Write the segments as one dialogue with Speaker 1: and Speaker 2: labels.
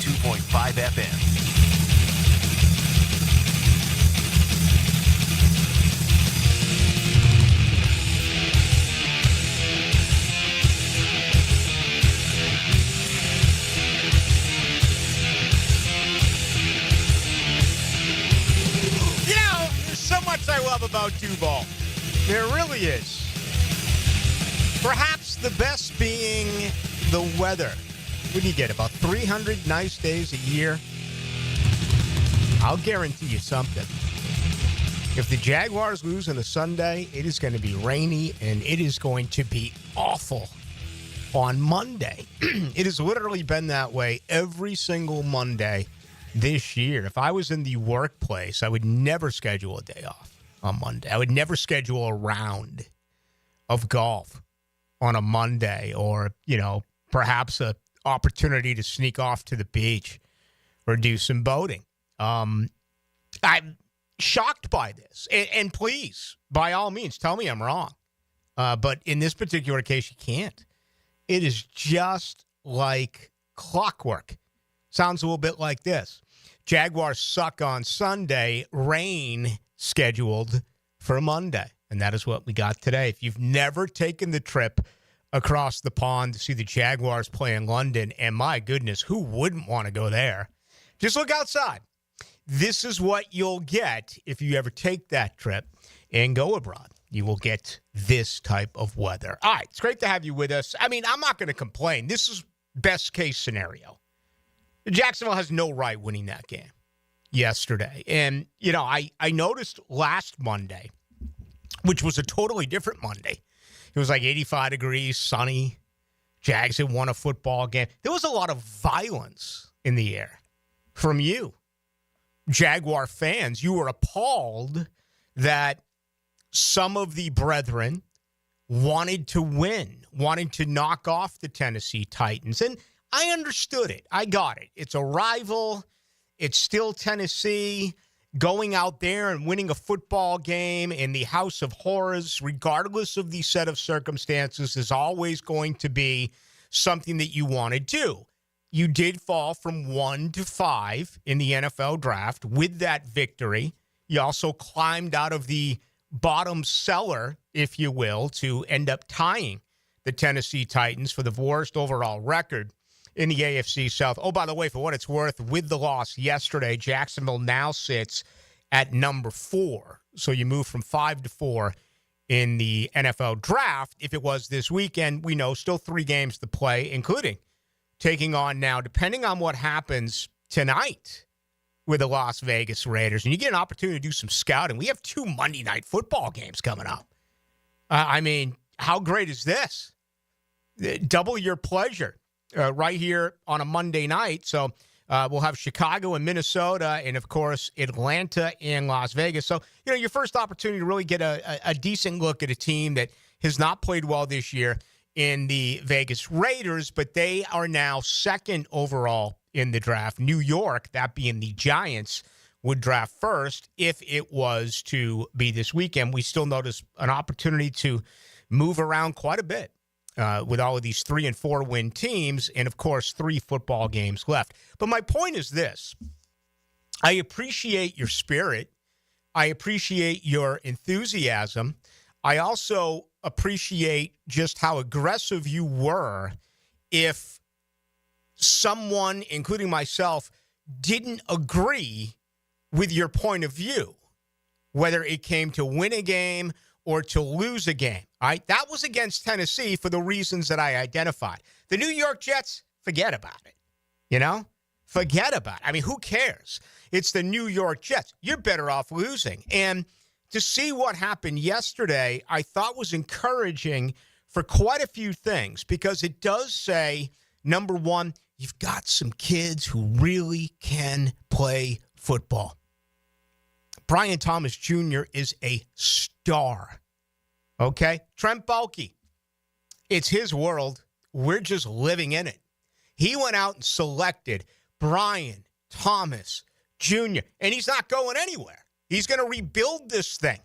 Speaker 1: 92.5 FM.
Speaker 2: I love about Duval. There really is. Perhaps the best being the weather. What do you get, about 300 nice days a year? I'll guarantee you something. If the Jaguars lose on a Sunday, it is going to be rainy and it is going to be awful on Monday. It has literally been that way every single Monday this year. If I was in the workplace, I would never schedule a day off on Monday. I would never schedule a round of golf on a Monday or, perhaps an opportunity to sneak off to the beach or do some boating. I'm shocked by this. And please, by all means, tell me I'm wrong. But in this particular case, you can't. It is just like clockwork. Sounds a little bit like this. Jaguars suck on Sunday, rain scheduled for Monday. And that is what we got today. If you've never taken the trip across the pond to see the Jaguars play in London, and my goodness, who wouldn't want to go there? Just look outside. This is what you'll get if you ever take that trip and go abroad. You will get this type of weather. All right, it's great to have you with us. I mean, I'm not going to complain. This is best case scenario. Jacksonville has no right winning that game yesterday. And, I noticed last Monday, which was a totally different Monday. It was like 85 degrees, sunny. Jags had won a football game. There was a lot of violence in the air from you, Jaguar fans. You were appalled that some of the brethren wanted to win, wanted to knock off the Tennessee Titans. And I understood it. I got it. It's a rival. It's still Tennessee. Going out there and winning a football game in the House of Horrors, regardless of the set of circumstances, is always going to be something that you want to do. You did fall from 1 to 5 in the NFL draft with that victory. You also climbed out of the bottom cellar, if you will, to end up tying the Tennessee Titans for the worst overall record in the AFC South. Oh, by the way, for what it's worth, with the loss yesterday, Jacksonville now sits at number 4. So you move from 5 to 4 in the NFL draft. If it was this weekend, we know still 3 games to play, including taking on now, depending on what happens tonight with the Las Vegas Raiders. And you get an opportunity to do some scouting. We have 2 Monday Night Football games coming up. I mean, how great is this? Double your pleasure. Right here on a Monday night. So we'll have Chicago and Minnesota and, of course, Atlanta and Las Vegas. So, your first opportunity to really get a decent look at a team that has not played well this year in the Vegas Raiders, but they are now 2nd overall in the draft. New York, that being the Giants, would draft first if it was to be this weekend. We still notice an opportunity to move around quite a bit. With all of these 3 and 4 win teams, and of course 3 football games left. But my point is this: I appreciate your spirit. I appreciate your enthusiasm. I also appreciate just how aggressive you were if someone, including myself, didn't agree with your point of view, whether it came to win a game or to lose a game. All right, that was against Tennessee for the reasons that I identified. The New York Jets, forget about it. Forget about it. I mean, who cares? It's the New York Jets. You're better off losing. And to see what happened yesterday, I thought was encouraging for quite a few things, because it does say, number one, you've got some kids who really can play football. Brian Thomas Jr. is a star. Okay? Trent Baalke, it's his world. We're just living in it. He went out and selected Brian Thomas Jr., and he's not going anywhere. He's going to rebuild this thing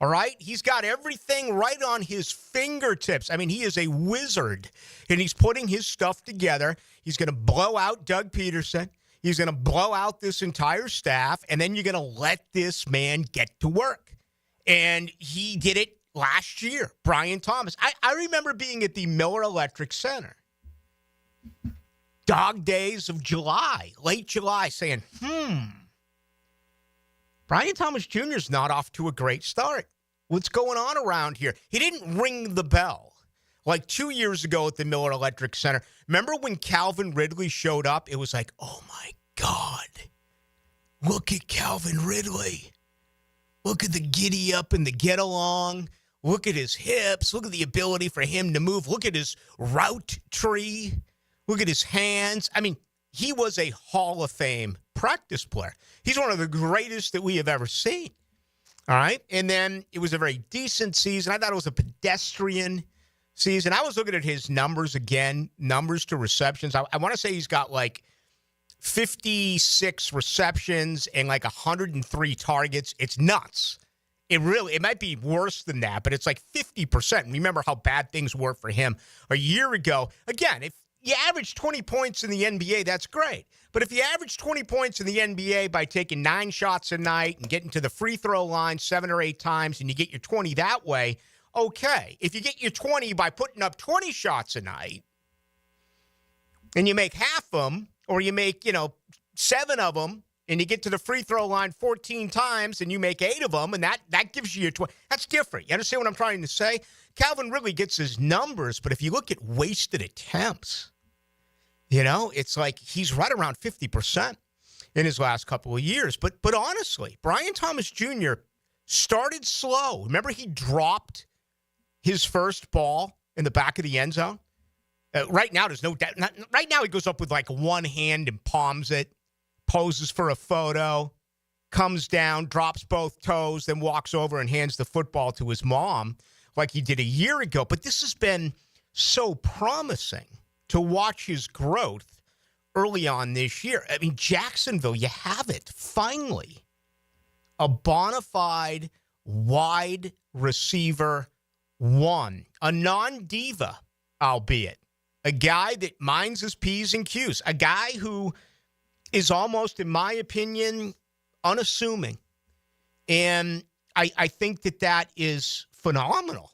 Speaker 2: All right? He's got everything right on his fingertips. I mean, he is a wizard, and he's putting his stuff together. He's going to blow out Doug Peterson. He's going to blow out this entire staff, and then you're going to let this man get to work. And he did it last year, Brian Thomas. I remember being at the Miller Electric Center. Dog days of July, late July, saying, Brian Thomas Jr. is not off to a great start. What's going on around here? He didn't ring the bell like 2 years ago at the Miller Electric Center. Remember when Calvin Ridley showed up? It was like, oh, my God. Look at Calvin Ridley. Look at the giddy up and the get along. Look at his hips. Look at the ability for him to move. Look at his route tree. Look at his hands. I mean, he was a Hall of Fame practice player. He's one of the greatest that we have ever seen. All right? And then it was a very decent season. I thought it was a pedestrian season. I was looking at his numbers again, numbers to receptions. I want to say he's got like 56 receptions and like 103 targets. It's nuts. It might be worse than that, but it's like 50%. Remember how bad things were for him a year ago. Again, if you average 20 points in the NBA, that's great. But if you average 20 points in the NBA by taking 9 shots a night and getting to the free throw line 7 or 8 times and you get your 20 that way, okay. If you get your 20 by putting up 20 shots a night and you make half of them, or you make, 7 of them, and you get to the free throw line 14 times and you make 8 of them, and that gives you your 20. That's different. You understand what I'm trying to say? Calvin Ridley gets his numbers, but if you look at wasted attempts, it's like he's right around 50% in his last couple of years. But honestly, Brian Thomas Jr. started slow. Remember he dropped his first ball in the back of the end zone? Right now, there's no doubt. Right now, he goes up with like one hand and palms it, poses for a photo, comes down, drops both toes, then walks over and hands the football to his mom like he did a year ago. But this has been so promising to watch his growth early on this year. I mean, Jacksonville, you have it, finally. A bona fide wide receiver one. A non-diva, albeit. A guy that minds his P's and Q's. A guy who is almost, in my opinion, unassuming. And I think that is phenomenal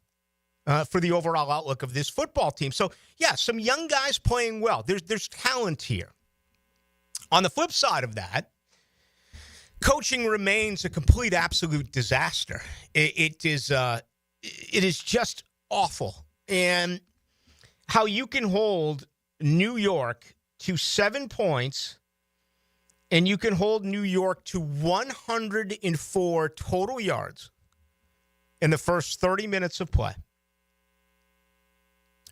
Speaker 2: for the overall outlook of this football team. So, yeah, some young guys playing well. There's talent here. On the flip side of that, coaching remains a complete, absolute disaster. It is just awful. And how you can hold New York to 7 points and you can hold New York to 104 total yards in the first 30 minutes of play.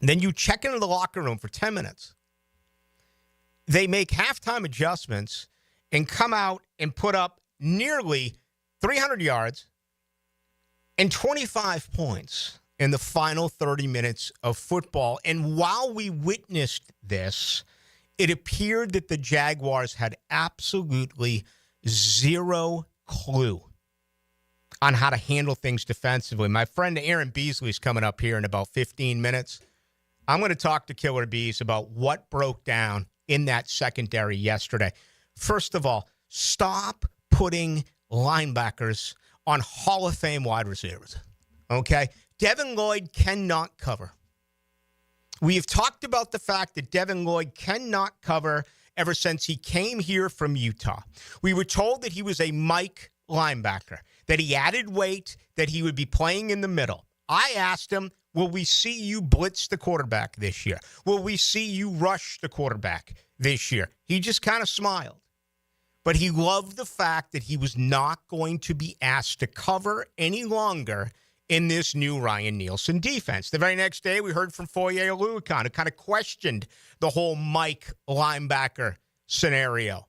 Speaker 2: And then you check into the locker room for 10 minutes. They make halftime adjustments and come out and put up nearly 300 yards and 25 points in the final 30 minutes of football. And while we witnessed this, it appeared that the Jaguars had absolutely zero clue on how to handle things defensively. My friend Aaron Beasley is coming up here in about 15 minutes. I'm going to talk to Killer Bees about what broke down in that secondary yesterday. First of all, stop putting linebackers on Hall of Fame wide receivers, okay? Devin Lloyd cannot cover. We have talked about the fact that Devin Lloyd cannot cover ever since he came here from Utah. We were told that he was a Mike linebacker, that he added weight, that he would be playing in the middle. I asked him, will we see you blitz the quarterback this year? Will we see you rush the quarterback this year? He just kind of smiled. But he loved the fact that he was not going to be asked to cover any longer in this new Ryan Nielsen defense. The very next day, we heard from Foye Oluokun, who kind of questioned the whole Mike linebacker scenario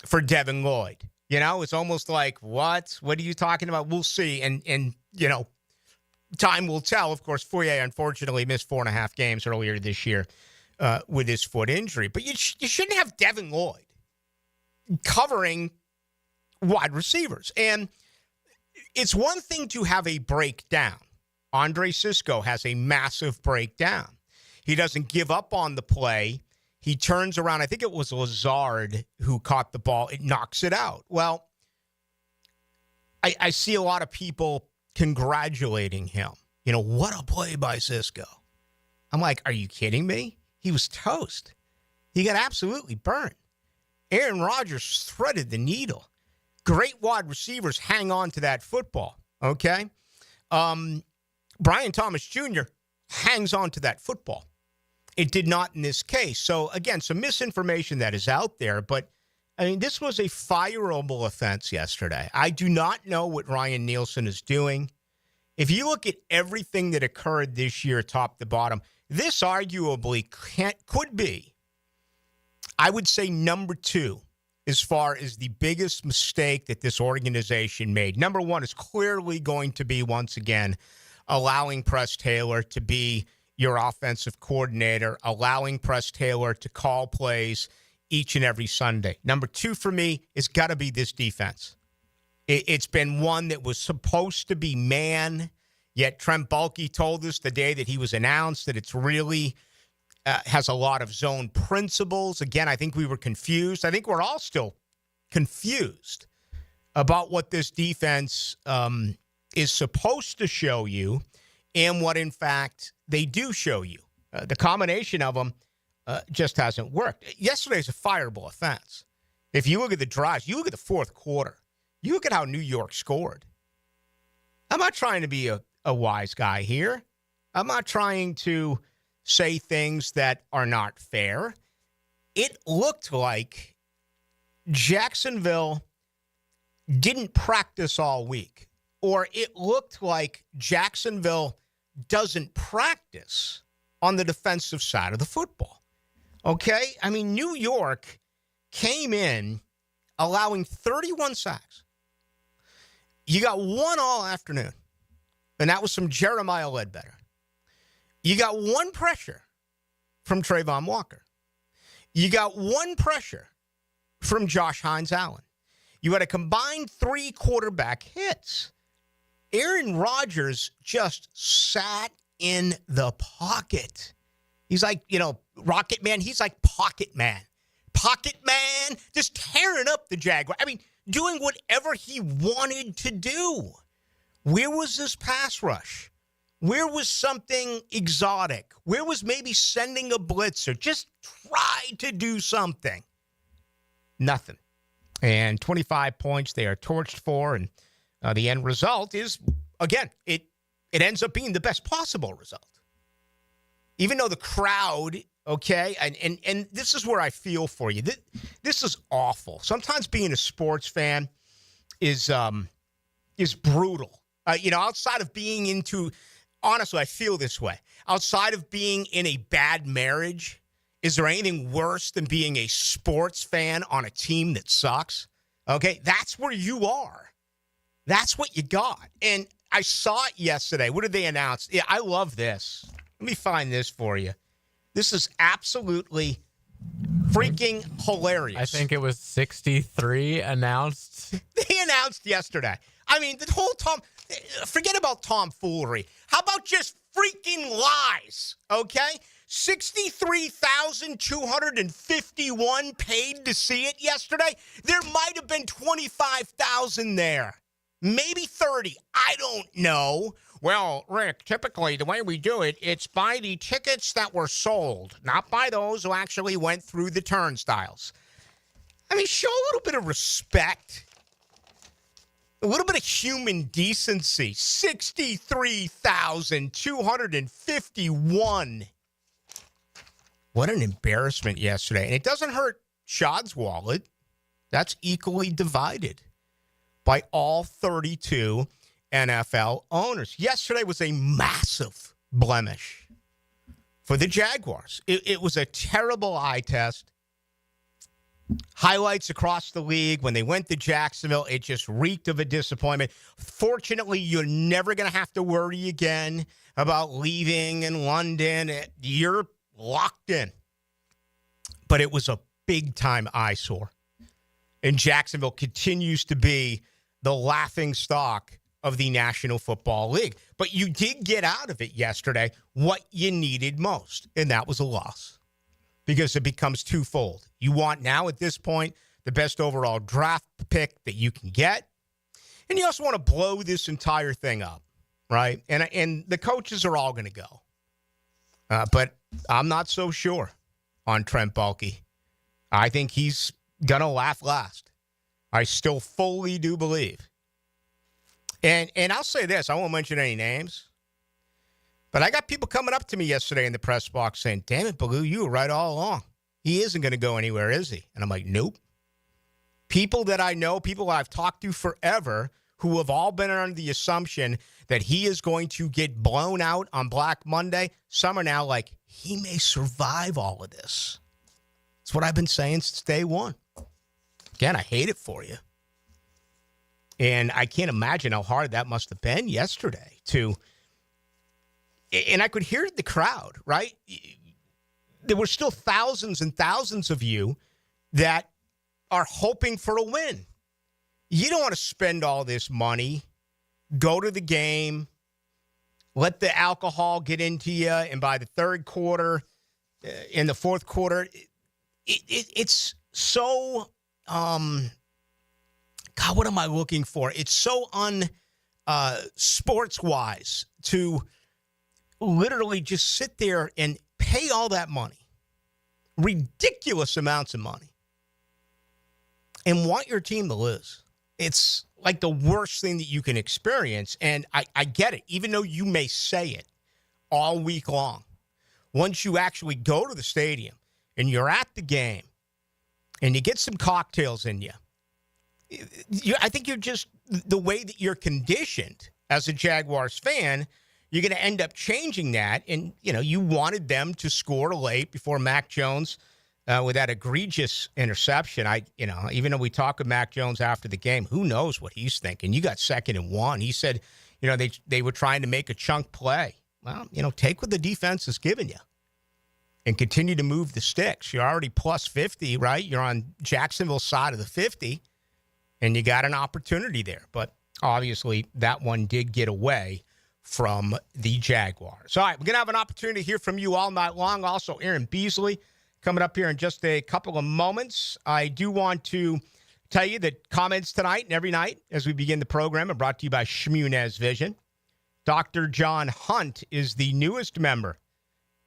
Speaker 2: for Devin Lloyd. It's almost like, what? What are you talking about? We'll see. And time will tell. Of course, Foye unfortunately missed 4.5 games earlier this year with his foot injury. But you shouldn't have Devin Lloyd covering wide receivers. And It's one thing to have a breakdown. Andre Sisco has a massive breakdown. He doesn't give up on the play. He turns around. I think it was Lazard who caught the ball. It knocks it out. Well, I see a lot of people congratulating him. What a play by Sisco. I'm like, are you kidding me? He was toast. He got absolutely burnt. Aaron Rodgers threaded the needle. Great wide receivers hang on to that football, okay? Brian Thomas Jr. hangs on to that football. It did not in this case. So, again, some misinformation that is out there. But, this was a fireable offense yesterday. I do not know what Ryan Nielsen is doing. If you look at everything that occurred this year top to bottom, this arguably could be, I would say, number 2 as far as the biggest mistake that this organization made. Number 1 is clearly going to be, once again, allowing Press Taylor to be your offensive coordinator, allowing Press Taylor to call plays each and every Sunday. Number 2 for me is got to be this defense. It's been one that was supposed to be man, yet Trent Baalke told us the day that he was announced that it's really has a lot of zone principles. Again, I think we were confused. I think we're all still confused about what this defense is supposed to show you and what, in fact, they do show you. The combination of them just hasn't worked. Yesterday's a fireable offense. If you look at the drives, you look at the fourth quarter, you look at how New York scored. I'm not trying to be a wise guy here. I'm not trying to say things that are not fair. It looked like Jacksonville didn't practice all week, or it looked like Jacksonville doesn't practice on the defensive side of the football. Okay? New York came in allowing 31 sacks. You got one all afternoon, and that was from Jeremiah Ledbetter. You got one pressure from Trayvon Walker. You got one pressure from Josh Hines-Allen. You had a combined 3 quarterback hits. Aaron Rodgers just sat in the pocket. He's like, Rocket Man. He's like Pocket Man. Pocket Man, just tearing up the Jaguar. Doing whatever he wanted to do. Where was this pass rush? Where was something exotic? Where was maybe sending a blitzer? Just try to do something. Nothing. And 25 points they are torched for. And the end result is, again, it ends up being the best possible result. Even though the crowd, okay, and this is where I feel for you. This is awful. Sometimes being a sports fan is brutal. Outside of being into... Honestly, I feel this way. Outside of being in a bad marriage, is there anything worse than being a sports fan on a team that sucks? Okay, that's where you are. That's what you got. And I saw it yesterday. What did they announce? Yeah, I love this. Let me find this for you. This is absolutely freaking hilarious.
Speaker 1: I think it was 63 announced.
Speaker 2: They announced yesterday. The whole forget about tomfoolery. How about just freaking lies, okay? 63,251 paid to see it yesterday. There might have been 25,000 there. Maybe 30. I don't know. Well, Rick, typically the way we do it, it's by the tickets that were sold, not by those who actually went through the turnstiles. Show a little bit of respect. A little bit of human decency. 63,251. What an embarrassment yesterday. And it doesn't hurt Shad's wallet. That's equally divided by all 32 NFL owners. Yesterday was a massive blemish for the Jaguars. It was a terrible eye test. Highlights across the league. When they went to Jacksonville, it just reeked of a disappointment. Fortunately, you're never going to have to worry again about leaving in London. You're locked in. But it was a big-time eyesore. And Jacksonville continues to be the laughing stock of the National Football League. But you did get out of it yesterday what you needed most, and that was a loss, because it becomes twofold. You want now at this point the best overall draft pick that you can get, and you also want to blow this entire thing up, right? And the coaches are all going to go. But I'm not so sure on Trent Baalke. I think he's going to laugh last. I still fully do believe. And I'll say this, I won't mention any names, but I got people coming up to me yesterday in the press box saying, damn it, Ballou, you were right all along. He isn't going to go anywhere, is he? And I'm like, nope. People that I know, people I've talked to forever, who have all been under the assumption that he is going to get blown out on Black Monday, some are now like, he may survive all of this. That's what I've been saying since day one. Again, I hate it for you. And I can't imagine how hard that must have been yesterday and I could hear the crowd, right? There were still thousands and thousands of you that are hoping for a win. You don't want to spend all this money, go to the game, let the alcohol get into you, and by the third quarter, in the fourth quarter, it's so, God, what am I looking for? It's so sports-wise to literally just sit there and pay all that money, ridiculous amounts of money, and want your team to lose. It's like the worst thing that you can experience, and I get it, even though you may say it all week long. Once you actually go to the stadium and you're at the game and you get some cocktails in you, I think you're just, the way that you're conditioned as a Jaguars fan, you're going to end up changing that. And, you wanted them to score late before Mac Jones with that egregious interception. Even though we talked with Mac Jones after the game, who knows what he's thinking? You got 2nd and 1. He said, they were trying to make a chunk play. Well, take what the defense is giving you and continue to move the sticks. You're already plus 50, right? You're on Jacksonville's side of the 50, and you got an opportunity there. But obviously that one did get away from the Jaguars. All right, we're going to have an opportunity to hear from you all night long. Also, Aaron Beasley coming up here in just a couple of moments. I do want to tell you that comments tonight and every night as we begin the program are brought to you by Shmunez Vision. Dr. John Hunt is the newest member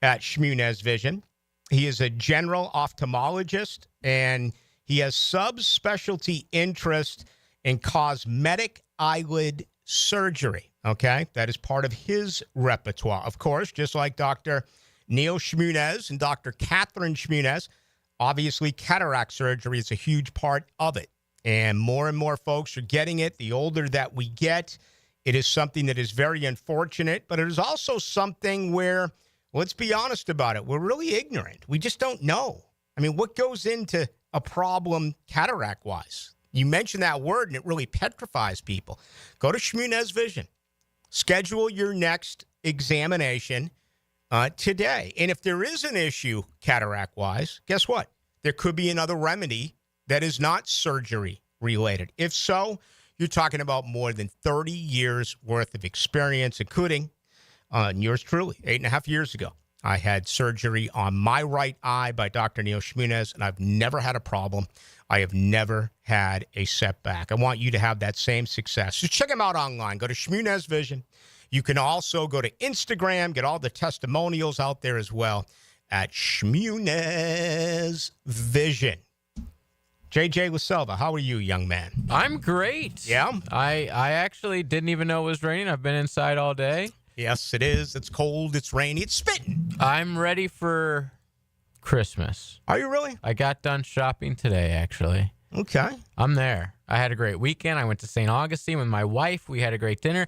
Speaker 2: at Shmunez Vision. He is a general ophthalmologist, and he has subspecialty interest in cosmetic eyelid surgery. Okay, that is part of his repertoire. Of course, just like Dr. Neil Shmunez and Dr. Catherine Shmunez, obviously cataract surgery is a huge part of it. And more folks are getting it. The older that we get, it is something that is very unfortunate, but it is also something where, let's be honest about it, we're really ignorant. We just don't know. I mean, what goes into a problem cataract-wise? You mention that word, and it really petrifies people. Go to Shmunez Vision. Schedule your next examination today. And if there is an issue cataract-wise, guess what? There could be another remedy that is not surgery-related. If so, you're talking about more than 30 years' worth of experience, including yours truly. 8.5 years ago, I had surgery on my right eye by Dr. Neil Shmunez, and I've never had a problem. I have never had a setback. I want you to have that same success. So check them out online. Go to Shmunez Vision. You can also go to Instagram, get all the testimonials out there as well at Shmunez Vision. JJ LaSelva, how are you, young man?
Speaker 1: I'm great.
Speaker 2: Yeah?
Speaker 1: I actually didn't even know it was raining. I've been inside all day.
Speaker 2: Yes, it is. It's cold. It's rainy. It's spitting.
Speaker 1: I'm ready for Christmas.
Speaker 2: Are you really?
Speaker 1: I got done shopping today, actually.
Speaker 2: Okay.
Speaker 1: I'm there. I had a great weekend. I went to St. Augustine with my wife. We had a great dinner.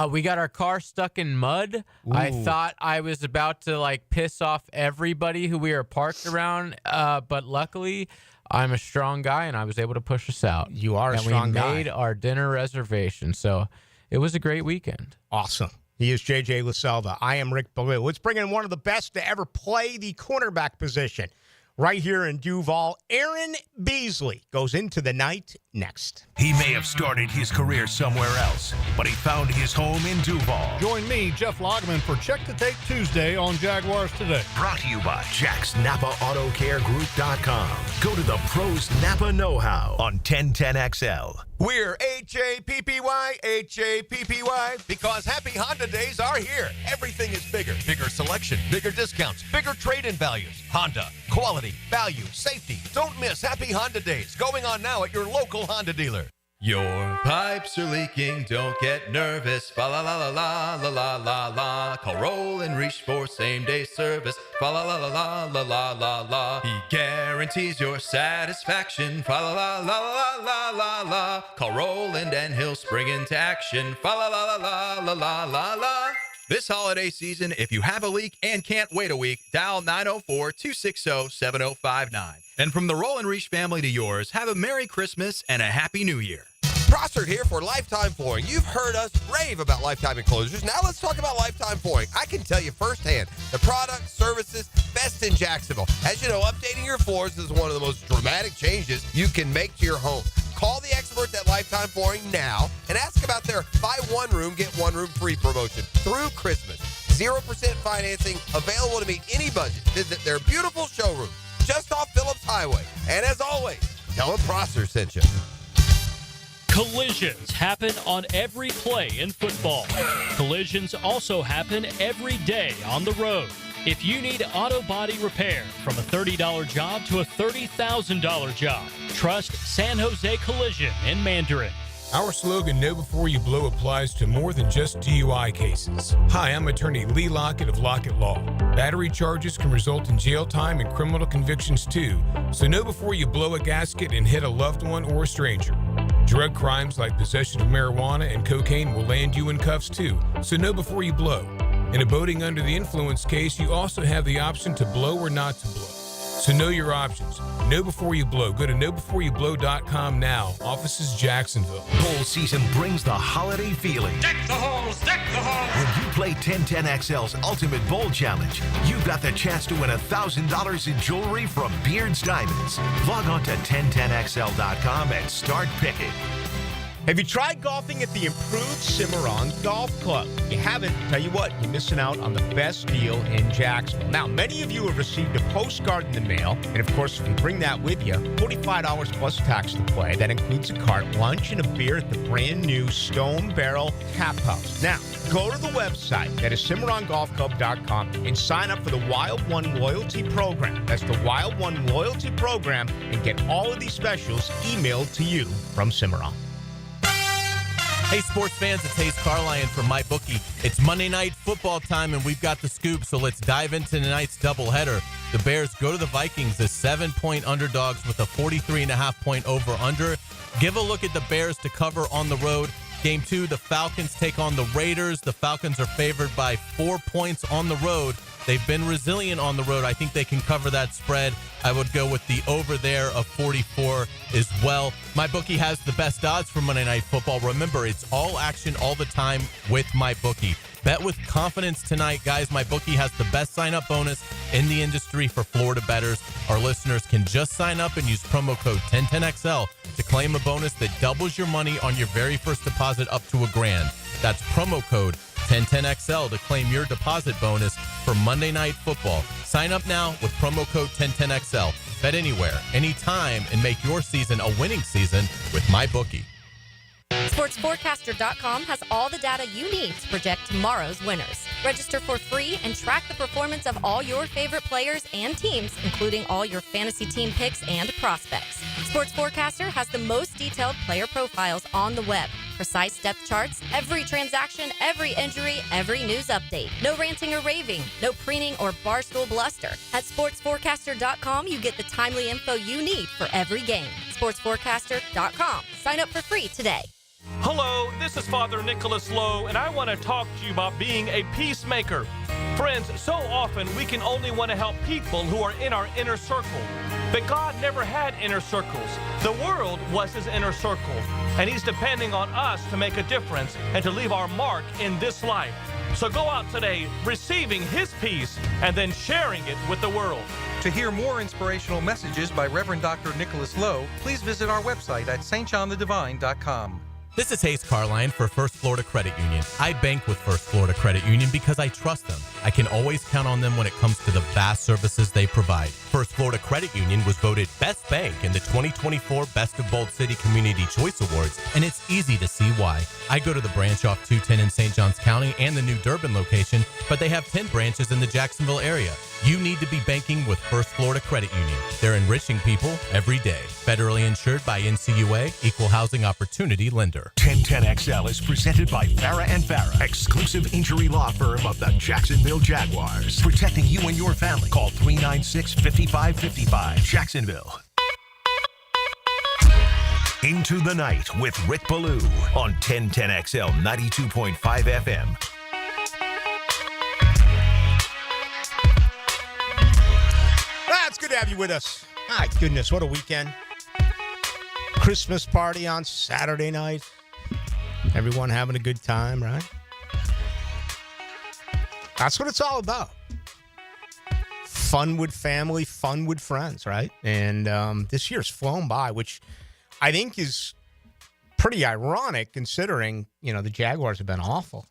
Speaker 1: We got our car stuck in mud.
Speaker 2: Ooh.
Speaker 1: I thought I was about to, piss off everybody who we were parked around, but luckily I'm a strong guy, and I was able to push us out.
Speaker 2: You are a strong guy.
Speaker 1: And we made our dinner reservation, so it was a great weekend.
Speaker 2: Awesome. He is J.J. LaSelva. I am Rick Ballou. Let's bring in one of the best to ever play the cornerback position right here in Duval. Aaron Beasley goes into the night next.
Speaker 3: He may have started his career somewhere else, but he found his home in Duval.
Speaker 4: Join me, Jeff Loggeman, for Check the Tape Tuesday on Jaguars Today.
Speaker 3: Brought to you by JacksNapaAutoCareGroup.com. Go to the pros Napa know-how on 1010XL.
Speaker 5: We're H-A-P-P-Y, H-A-P-P-Y, because happy Honda days are here. Everything is bigger. Bigger selection, bigger discounts, bigger trade-in values. Honda, quality, value, safety. Don't miss happy Honda days going on now at your local Honda dealer.
Speaker 6: Your pipes are leaking, don't get nervous. Fa la la la la la la la la. Call Roll and Reach for same-day service. Fa la la la la la la la la. He guarantees your satisfaction. Fa la la la la la la la. Call Roland and he'll spring into action. Fa la la la la la la la la. This holiday season, if you have a leak and can't wait a week, dial 904-260-7059. And from the Roll and Reach family to yours, have a Merry Christmas and a Happy New Year.
Speaker 5: Prossert here for Lifetime Flooring. You've heard us rave about Lifetime Enclosures. Now let's talk about Lifetime Flooring. I can tell you firsthand, the product, services, best in Jacksonville. As you know, updating your floors is one of the most dramatic changes you can make to your home. Call the experts at Lifetime Flooring now and ask about their buy one room, get one room free promotion through Christmas. 0% financing, available to meet any budget. Visit their beautiful showroom just off Phillips Highway. And as always, tell them Prosser sent you.
Speaker 7: Collisions happen on every play in football. Collisions also happen every day on the road. If you need auto body repair, from a $30 job to a $30,000 job, trust San Jose Collision in Mandarin.
Speaker 8: Our slogan, Know Before You Blow, applies to more than just DUI cases. Hi, I'm attorney Lee Lockett of Lockett Law. Battery charges can result in jail time and criminal convictions too, so know before you blow a gasket and hit a loved one or a stranger. Drug crimes like possession of marijuana and cocaine will land you in cuffs too, so know before you blow. In a boating under the influence case, you also have the option to blow or not to blow. So know your options. Know before you blow. Go to knowbeforeyouBlow.com now. Offices Jacksonville.
Speaker 3: Bowl season brings the holiday feeling.
Speaker 9: Deck the halls, deck the halls.
Speaker 3: When you play 1010XL's Ultimate Bowl Challenge, you've got the chance to win $1,000 in jewelry from Beard's Diamonds. Log on to 1010XL.com and start picking.
Speaker 2: Have you tried golfing at the improved Cimarron Golf Club? If you haven't, tell you what, you're missing out on the best deal in Jacksonville. Now, many of you have received a postcard in the mail, and of course, if you bring that with you, $45 plus tax to play. That includes a cart, lunch, and a beer at the brand new Stone Barrel Tap House. Now, go to the website, that is CimarronGolfClub.com, and sign up for the Wild One Loyalty Program. That's the Wild One Loyalty Program, and get all of these specials emailed to you from Cimarron.
Speaker 10: Hey, sports fans, it's Hayes Carline from MyBookie. It's Monday Night Football time, and we've got the scoop, so let's dive into tonight's doubleheader. The Bears go to the Vikings as 7-point underdogs with a 43.5-point over-under. Give a look at the Bears to cover on the road. Game 2, the Falcons take on the Raiders. The Falcons are favored by 4 points on the road. They've been resilient on the road. I think they can cover that spread. I would go with the over there of 44 as well. MyBookie has the best odds for Monday Night Football. Remember, it's all action all the time with MyBookie. Bet with confidence tonight, guys. MyBookie has the best sign-up bonus in the industry for Florida bettors. Our listeners can just sign up and use promo code 1010XL to claim a bonus that doubles your money on your very first deposit up to $1,000. That's promo code 1010XL to claim your deposit bonus for Monday Night Football. Sign up now with promo code 1010XL. Bet anywhere, anytime, and make your season a winning season with MyBookie.
Speaker 11: SportsForecaster.com has all the data you need to project tomorrow's winners. Register for free and track the performance of all your favorite players and teams, including all your fantasy team picks and prospects. Sports Forecaster has the most detailed player profiles on the web. Precise depth charts, every transaction, every injury, every news update. No ranting or raving, no preening or barstool bluster. At SportsForecaster.com, you get the timely info you need for every game. SportsForecaster.com. Sign up for free today.
Speaker 12: Hello, this is Father Nicholas Lowe, and I want to talk to you about being a peacemaker. Friends, so often we can only want to help people who are in our inner circle. But God never had inner circles. The world was his inner circle, and he's depending on us to make a difference and to leave our mark in this life. So go out today receiving his peace and then sharing it with the world.
Speaker 13: To hear more inspirational messages by Reverend Dr. Nicholas Lowe, please visit our website at stjohnthedivine.com.
Speaker 10: This is Hayes Carline for First Florida Credit Union. I bank with First Florida Credit Union because I trust them. I can always count on them when it comes to the vast services they provide. First Florida Credit Union was voted Best Bank in the 2024 Best of Bold City Community Choice Awards, and it's easy to see why. I go to the branch off 210 in St. Johns County and the new Durbin location, but they have 10 branches in the Jacksonville area. You need to be banking with First Florida Credit Union. They're enriching people every day. Federally insured by NCUA, Equal Housing Opportunity Lender.
Speaker 3: 1010XL is presented by Farah and Farah, exclusive injury law firm of the Jacksonville Jaguars. Protecting you and your family. Call 396-5555. Jacksonville. Into the Night with Rick Ballou on 1010XL 92.5 FM.
Speaker 2: It's good to have you with us. My goodness, what a weekend. Christmas party on Saturday night. Everyone having a good time, right? That's what it's all about. Fun with family, fun with friends, right? And this year's flown by, which I think is pretty ironic considering, the Jaguars have been awful.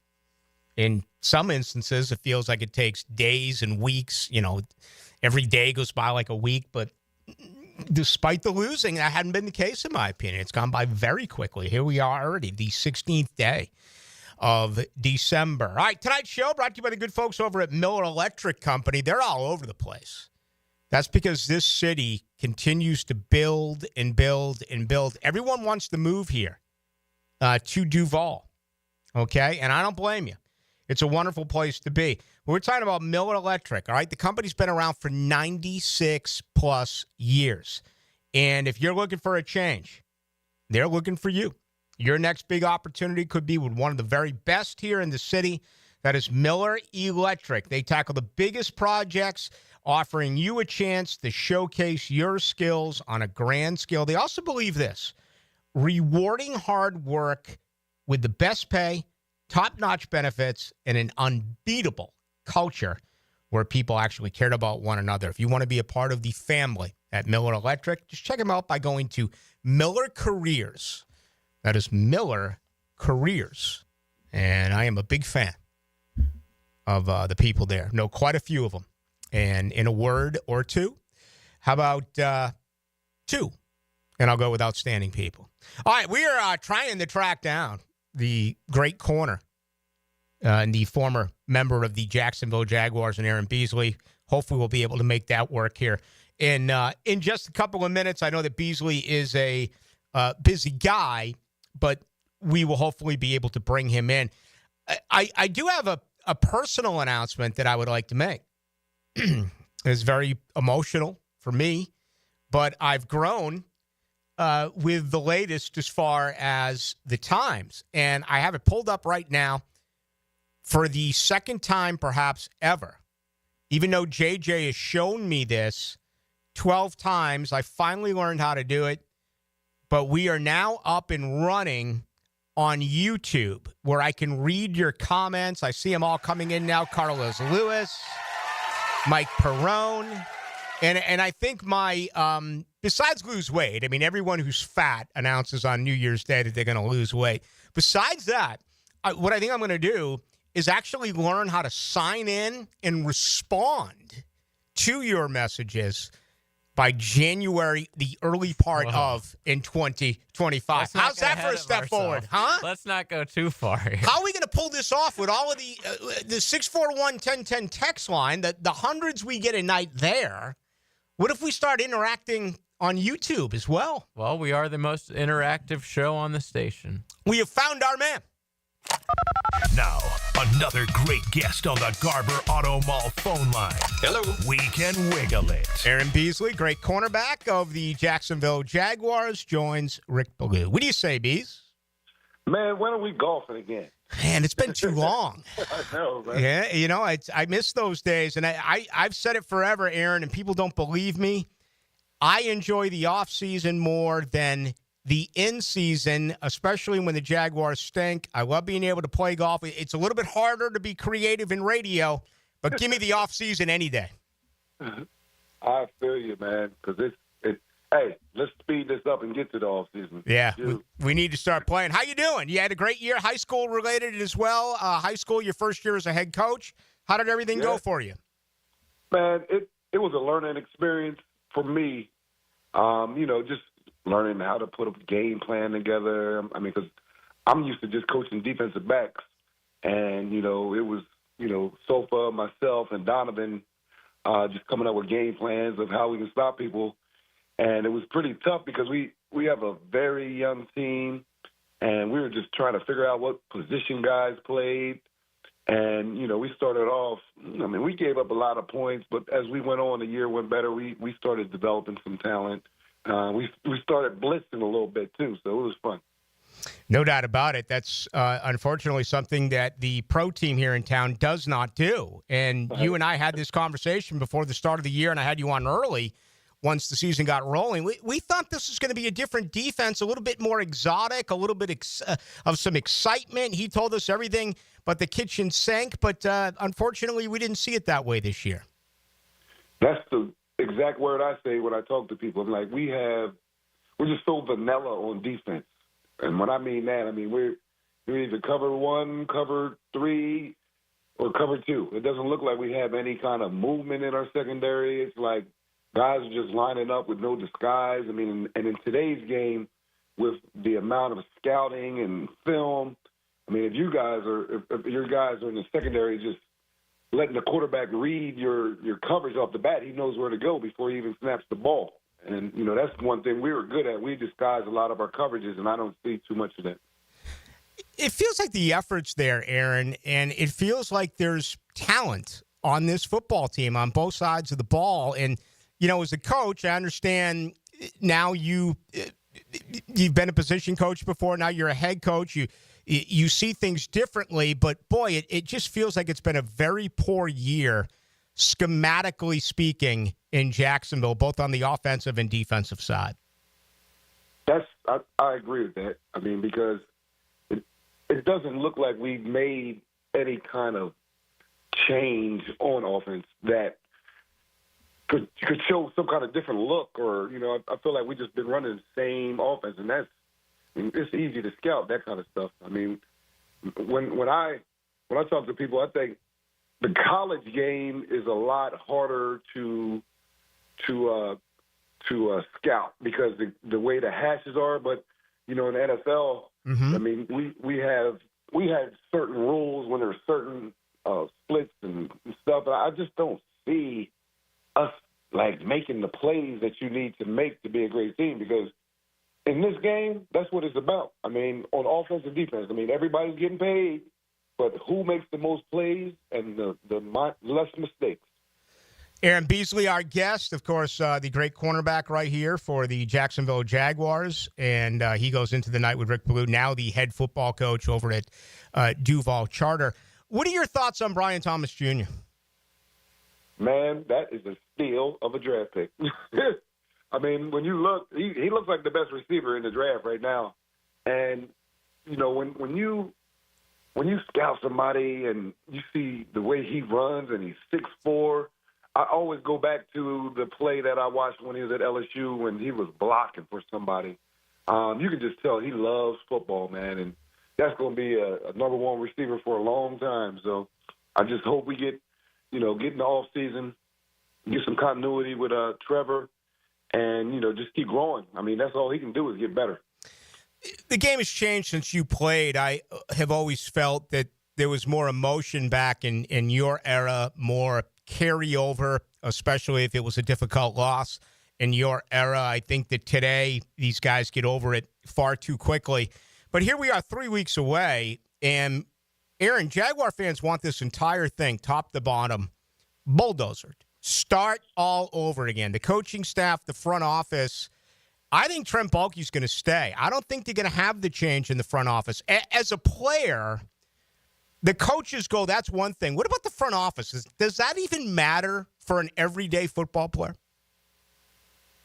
Speaker 2: In some instances, it feels like it takes days and weeks, every day goes by like a week, but despite the losing, that hadn't been the case in my opinion. It's gone by very quickly. Here we are already, the 16th day of December. All right, tonight's show brought to you by the good folks over at Miller Electric Company. They're all over the place. That's because this city continues to build and build and build. Everyone wants to move here to Duval, okay? And I don't blame you. It's a wonderful place to be. We're talking about Miller Electric, all right? The company's been around for 96-plus years. And if you're looking for a change, they're looking for you. Your next big opportunity could be with one of the very best here in the city. That is Miller Electric. They tackle the biggest projects, offering you a chance to showcase your skills on a grand scale. They also believe this: rewarding hard work with the best pay, top-notch benefits, and an unbeatable culture where people actually cared about one another. If you want to be a part of the family at Miller Electric, just check them out by going to Miller Careers. That is Miller Careers. And I am a big fan of the people there. Know quite a few of them. And in a word or two, how about two? And I'll go with outstanding people. All right, we are trying to track down the great corner and the former member of the Jacksonville Jaguars and Aaron Beasley. Hopefully we'll be able to make that work here in just a couple of minutes. I know that Beasley is a busy guy, but we will hopefully be able to bring him in. I do have a personal announcement that I would like to make. It's very emotional for me, but I've grown with the latest as far as the times. And I have it pulled up right now for the second time perhaps ever. Even though JJ has shown me this 12 times, I finally learned how to do it. But we are now up and running on YouTube where I can read your comments. I see them all coming in now. Carlos Lewis, Mike Perrone. And I think my, besides lose weight, I mean, everyone who's fat announces on New Year's Day that they're going to lose weight. Besides that, what I think I'm going to do is actually learn how to sign in and respond to your messages by January, the early part of in 2025. How's that for a step forward, huh?
Speaker 1: Let's not go too far here.
Speaker 2: How are we going to pull this off with all of the 641-1010 text line, the hundreds we get a night there? What if we start interacting on YouTube as well?
Speaker 1: Well, we are the most interactive show on the station.
Speaker 2: We have found our man.
Speaker 3: Now, another great guest on the Garber Auto Mall phone line.
Speaker 5: Hello.
Speaker 3: We can wiggle it.
Speaker 2: Aaron Beasley, great cornerback of the Jacksonville Jaguars, joins Rick Ballou. What do you say, Bees?
Speaker 14: Man, when are we golfing again?
Speaker 2: Man, it's been too long.
Speaker 14: I know, man.
Speaker 2: Yeah, I miss those days. And I've said it forever, Aaron, and people don't believe me. I enjoy the offseason more than the in-season, especially when the Jaguars stink. I love being able to play golf. It's a little bit harder to be creative in radio, but give me the off-season any day.
Speaker 14: I feel you, man, because hey, let's speed this up and get to the off season.
Speaker 2: Yeah, we need to start playing. How you doing? You had a great year, high school related as well. High school, your first year as a head coach. How did everything go for you?
Speaker 14: Man, it was a learning experience for me. Just learning how to put a game plan together. I mean, because I'm used to just coaching defensive backs, and it was Sofa, myself, and Donovan just coming up with game plans of how we can stop people. And it was pretty tough because we have a very young team, and we were just trying to figure out what position guys played. And, we started off, we gave up a lot of points, but as we went on, the year went better. We started developing some talent. We started blitzing a little bit, too, so it was fun.
Speaker 2: No doubt about it. That's unfortunately something that the pro team here in town does not do. And you and I had this conversation before the start of the year, and I had you on early once the season got rolling. We thought this was going to be a different defense, a little bit more exotic, a little bit of some excitement. He told us everything but the kitchen sink, but unfortunately we didn't see it that way this year.
Speaker 14: That's the exact word I say when I talk to people. I'm like, we're just so vanilla on defense. And when I mean that, we're either cover 1, cover 3, or cover 2. It doesn't look like we have any kind of movement in our secondary. It's like guys are just lining up with no disguise. And in today's game, with the amount of scouting and film, if your guys are in the secondary just letting the quarterback read your coverage off the bat, he knows where to go before he even snaps the ball. And, that's one thing we were good at. We disguise a lot of our coverages, and I don't see too much of that.
Speaker 2: It feels like the effort's there, Aaron, and it feels like there's talent on this football team on both sides of the ball. And, as a coach, I understand now you've been a position coach before. Now you're a head coach. You see things differently. But, boy, it just feels like it's been a very poor year, schematically speaking, in Jacksonville, both on the offensive and defensive side.
Speaker 14: I agree with that. Because it doesn't look like we've made any kind of change on offense that could show some kind of different look, or I feel like we've just been running the same offense, and it's easy to scout that kind of stuff. When I talk to people, I think the college game is a lot harder to scout because the way the hashes are. But in the NFL, we had certain rules when there are certain splits and stuff. But I just don't see us like making the plays that you need to make to be a great team, because in this game, that's what it's about. On offense and defense, everybody's getting paid, but who makes the most plays and the less mistakes?
Speaker 2: Aaron Beasley, our guest, of course, the great cornerback right here for the Jacksonville Jaguars, and he goes into the night with Rick Ballou, now the head football coach over at Duval Charter. What are your thoughts on Brian Thomas Jr.?
Speaker 14: Man, that is a steal of a draft pick. When you look, he looks like the best receiver in the draft right now. And, when you scout somebody and you see the way he runs and he's 6'4", I always go back to the play that I watched when he was at LSU when he was blocking for somebody. You can just tell he loves football, man, and that's going to be a number one receiver for a long time. So I just hope we get in the off season, get some continuity with Trevor, and just keep growing. That's all he can do is get better.
Speaker 2: The game has changed since you played. I have always felt that there was more emotion back in your era, more carryover, especially if it was a difficult loss in your era. I think that today these guys get over it far too quickly. But here we are 3 weeks away, and Aaron, Jaguar fans want this entire thing, top to bottom, bulldozered. Start all over again. The coaching staff, the front office. I think Trent Baalke's going to stay. I don't think they're going to have the change in the front office. As a player, the coaches go, that's one thing. What about the front office? Does that even matter for an everyday football player?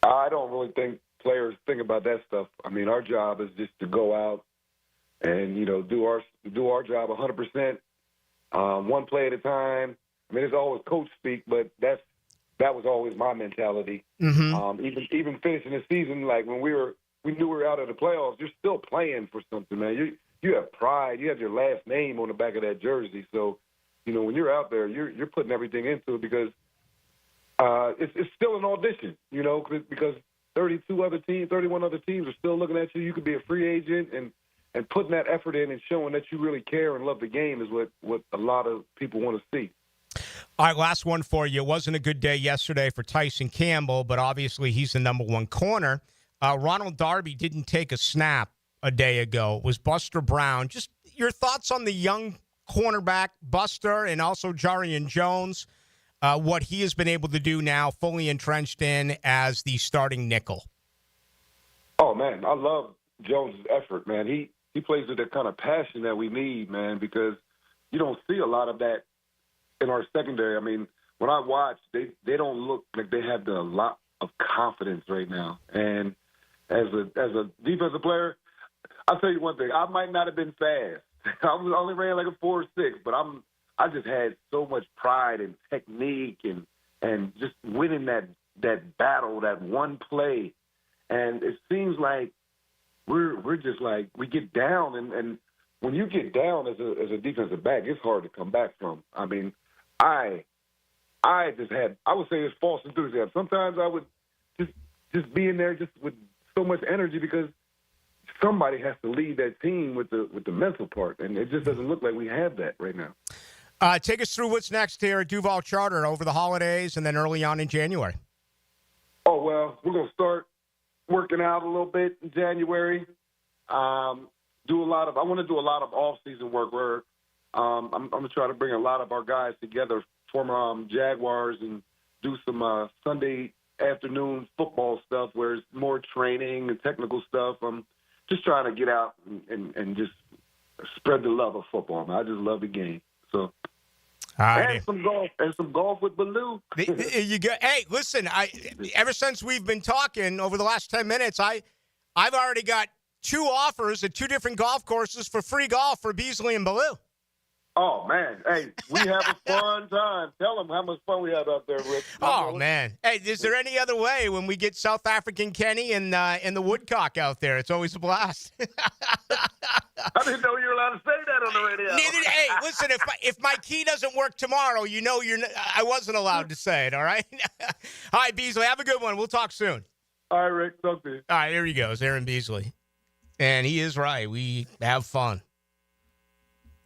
Speaker 14: I don't really think players think about that stuff. Our job is just to go out and, do our job 100%, one play at a time. It's always coach speak, but that's that was always my mentality. Even finishing the season, like when we knew we were out of the playoffs, you're still playing for something, man. You have pride. You have your last name on the back of that jersey. So, when you're out there, you're putting everything into it because it's still an audition, because 31 other teams are still looking at you. You could be a free agent, and putting that effort in and showing that you really care and love the game is what a lot of people want to see.
Speaker 2: All right, last one for you. It wasn't a good day yesterday for Tyson Campbell, but obviously he's the number one corner. Ronald Darby didn't take a snap a day ago. It was Buster Brown. Just your thoughts on the young cornerback, Buster, and also Jarian Jones, what he has been able to do now, fully entrenched in as the starting nickel.
Speaker 14: Oh, man, I love Jones' effort, man. He plays with the kind of passion that we need, man, because you don't see a lot of that in our secondary. I mean, when I watch, they don't look like they have a lot of confidence right now. And as a defensive player, I'll tell you one thing. I might not have been fast. I only ran like a 4.6, but I just had so much pride and technique and just winning that battle, that one play. And it seems like we're just like we get down, and when you get down as a defensive back, it's hard to come back from. I mean, I would say it's false enthusiasm. Sometimes I would just be in there just with so much energy because somebody has to lead that team with the mental part, and it just doesn't look like we have that right now.
Speaker 2: Take us through what's next here at Duval Charter over the holidays and then early on in January.
Speaker 14: Oh, well, we're going to start working out a little bit in January. I want to do a lot of off-season work where I'm going to try to bring a lot of our guys together, former Jaguars, and do some Sunday afternoon football stuff where it's more training and technical stuff. I'm just trying to get out and just spread the love of football, man. I just love the game. So, and some golf with Ballou.
Speaker 2: Hey, listen, ever since we've been talking over the last 10 minutes, I've already got 2 offers at 2 different golf courses for free golf for Beasley and Ballou.
Speaker 14: Oh, man. Hey, we have a fun time. Tell them how much fun we have out there, Rick.
Speaker 2: Oh, man. Hey, is there any other way when we get South African Kenny and the Woodcock out there? It's always a blast.
Speaker 14: I didn't know you were allowed to say that on the radio.
Speaker 2: Hey, listen, if my key doesn't work tomorrow, I wasn't allowed to say it, all right? All right, Beasley, have a good one. We'll talk soon.
Speaker 14: All right, Rick. Talk to you.
Speaker 2: All right, here he goes, Aaron Beasley. And he is right. We have fun.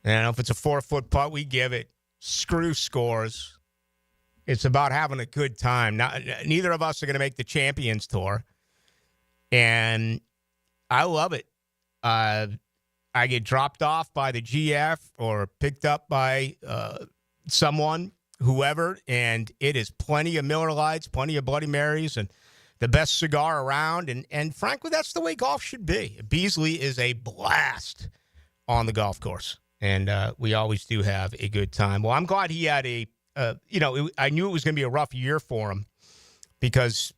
Speaker 2: And if it's a 4-foot putt, we give it. Screw scores. It's about having a good time. Neither of us are going to make the Champions Tour. And I love it. I get dropped off by the GF or picked up by someone, whoever, and it is plenty of Miller Lights, plenty of Bloody Marys, and the best cigar around. And frankly, that's the way golf should be. Beasley is a blast on the golf course. And we always do have a good time. Well, I'm glad he had I knew it was going to be a rough year for him because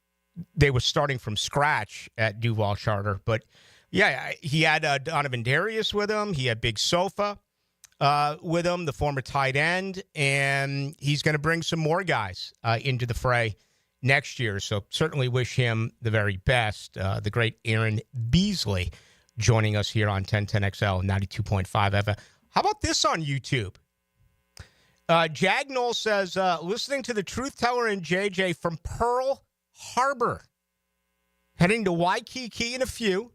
Speaker 2: they were starting from scratch at Duval Charter. But, yeah, he had Donovan Darius with him. He had Big Sofa with him, the former tight end. And he's going to bring some more guys into the fray next year. So certainly wish him the very best. The great Aaron Beasley joining us here on 1010XL 92.5 FM. How about this on YouTube? Jagnol says, listening to the Truth Teller and JJ from Pearl Harbor. Heading to Waikiki in a few.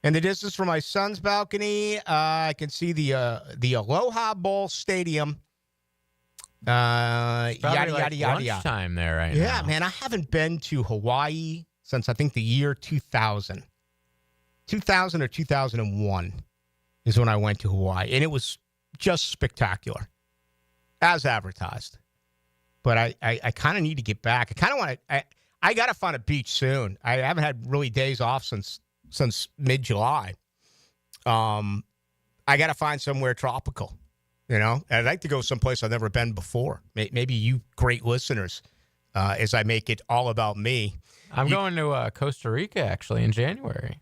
Speaker 2: And the distance from my son's balcony, I can see the Aloha Bowl Stadium. Yada, yada, yada.
Speaker 1: Lunchtime there right now.
Speaker 2: Yeah, man, I haven't been to Hawaii since, I think, the year 2000. 2000 or 2001 is when I went to Hawaii. And it was just spectacular, as advertised. But I kind of need to get back. I kind of want to – I got to find a beach soon. I haven't had really days off since mid-July. I got to find somewhere tropical, And I'd like to go someplace I've never been before. Maybe you great listeners, as I make it all about me.
Speaker 1: I'm going to Costa Rica, actually, in January.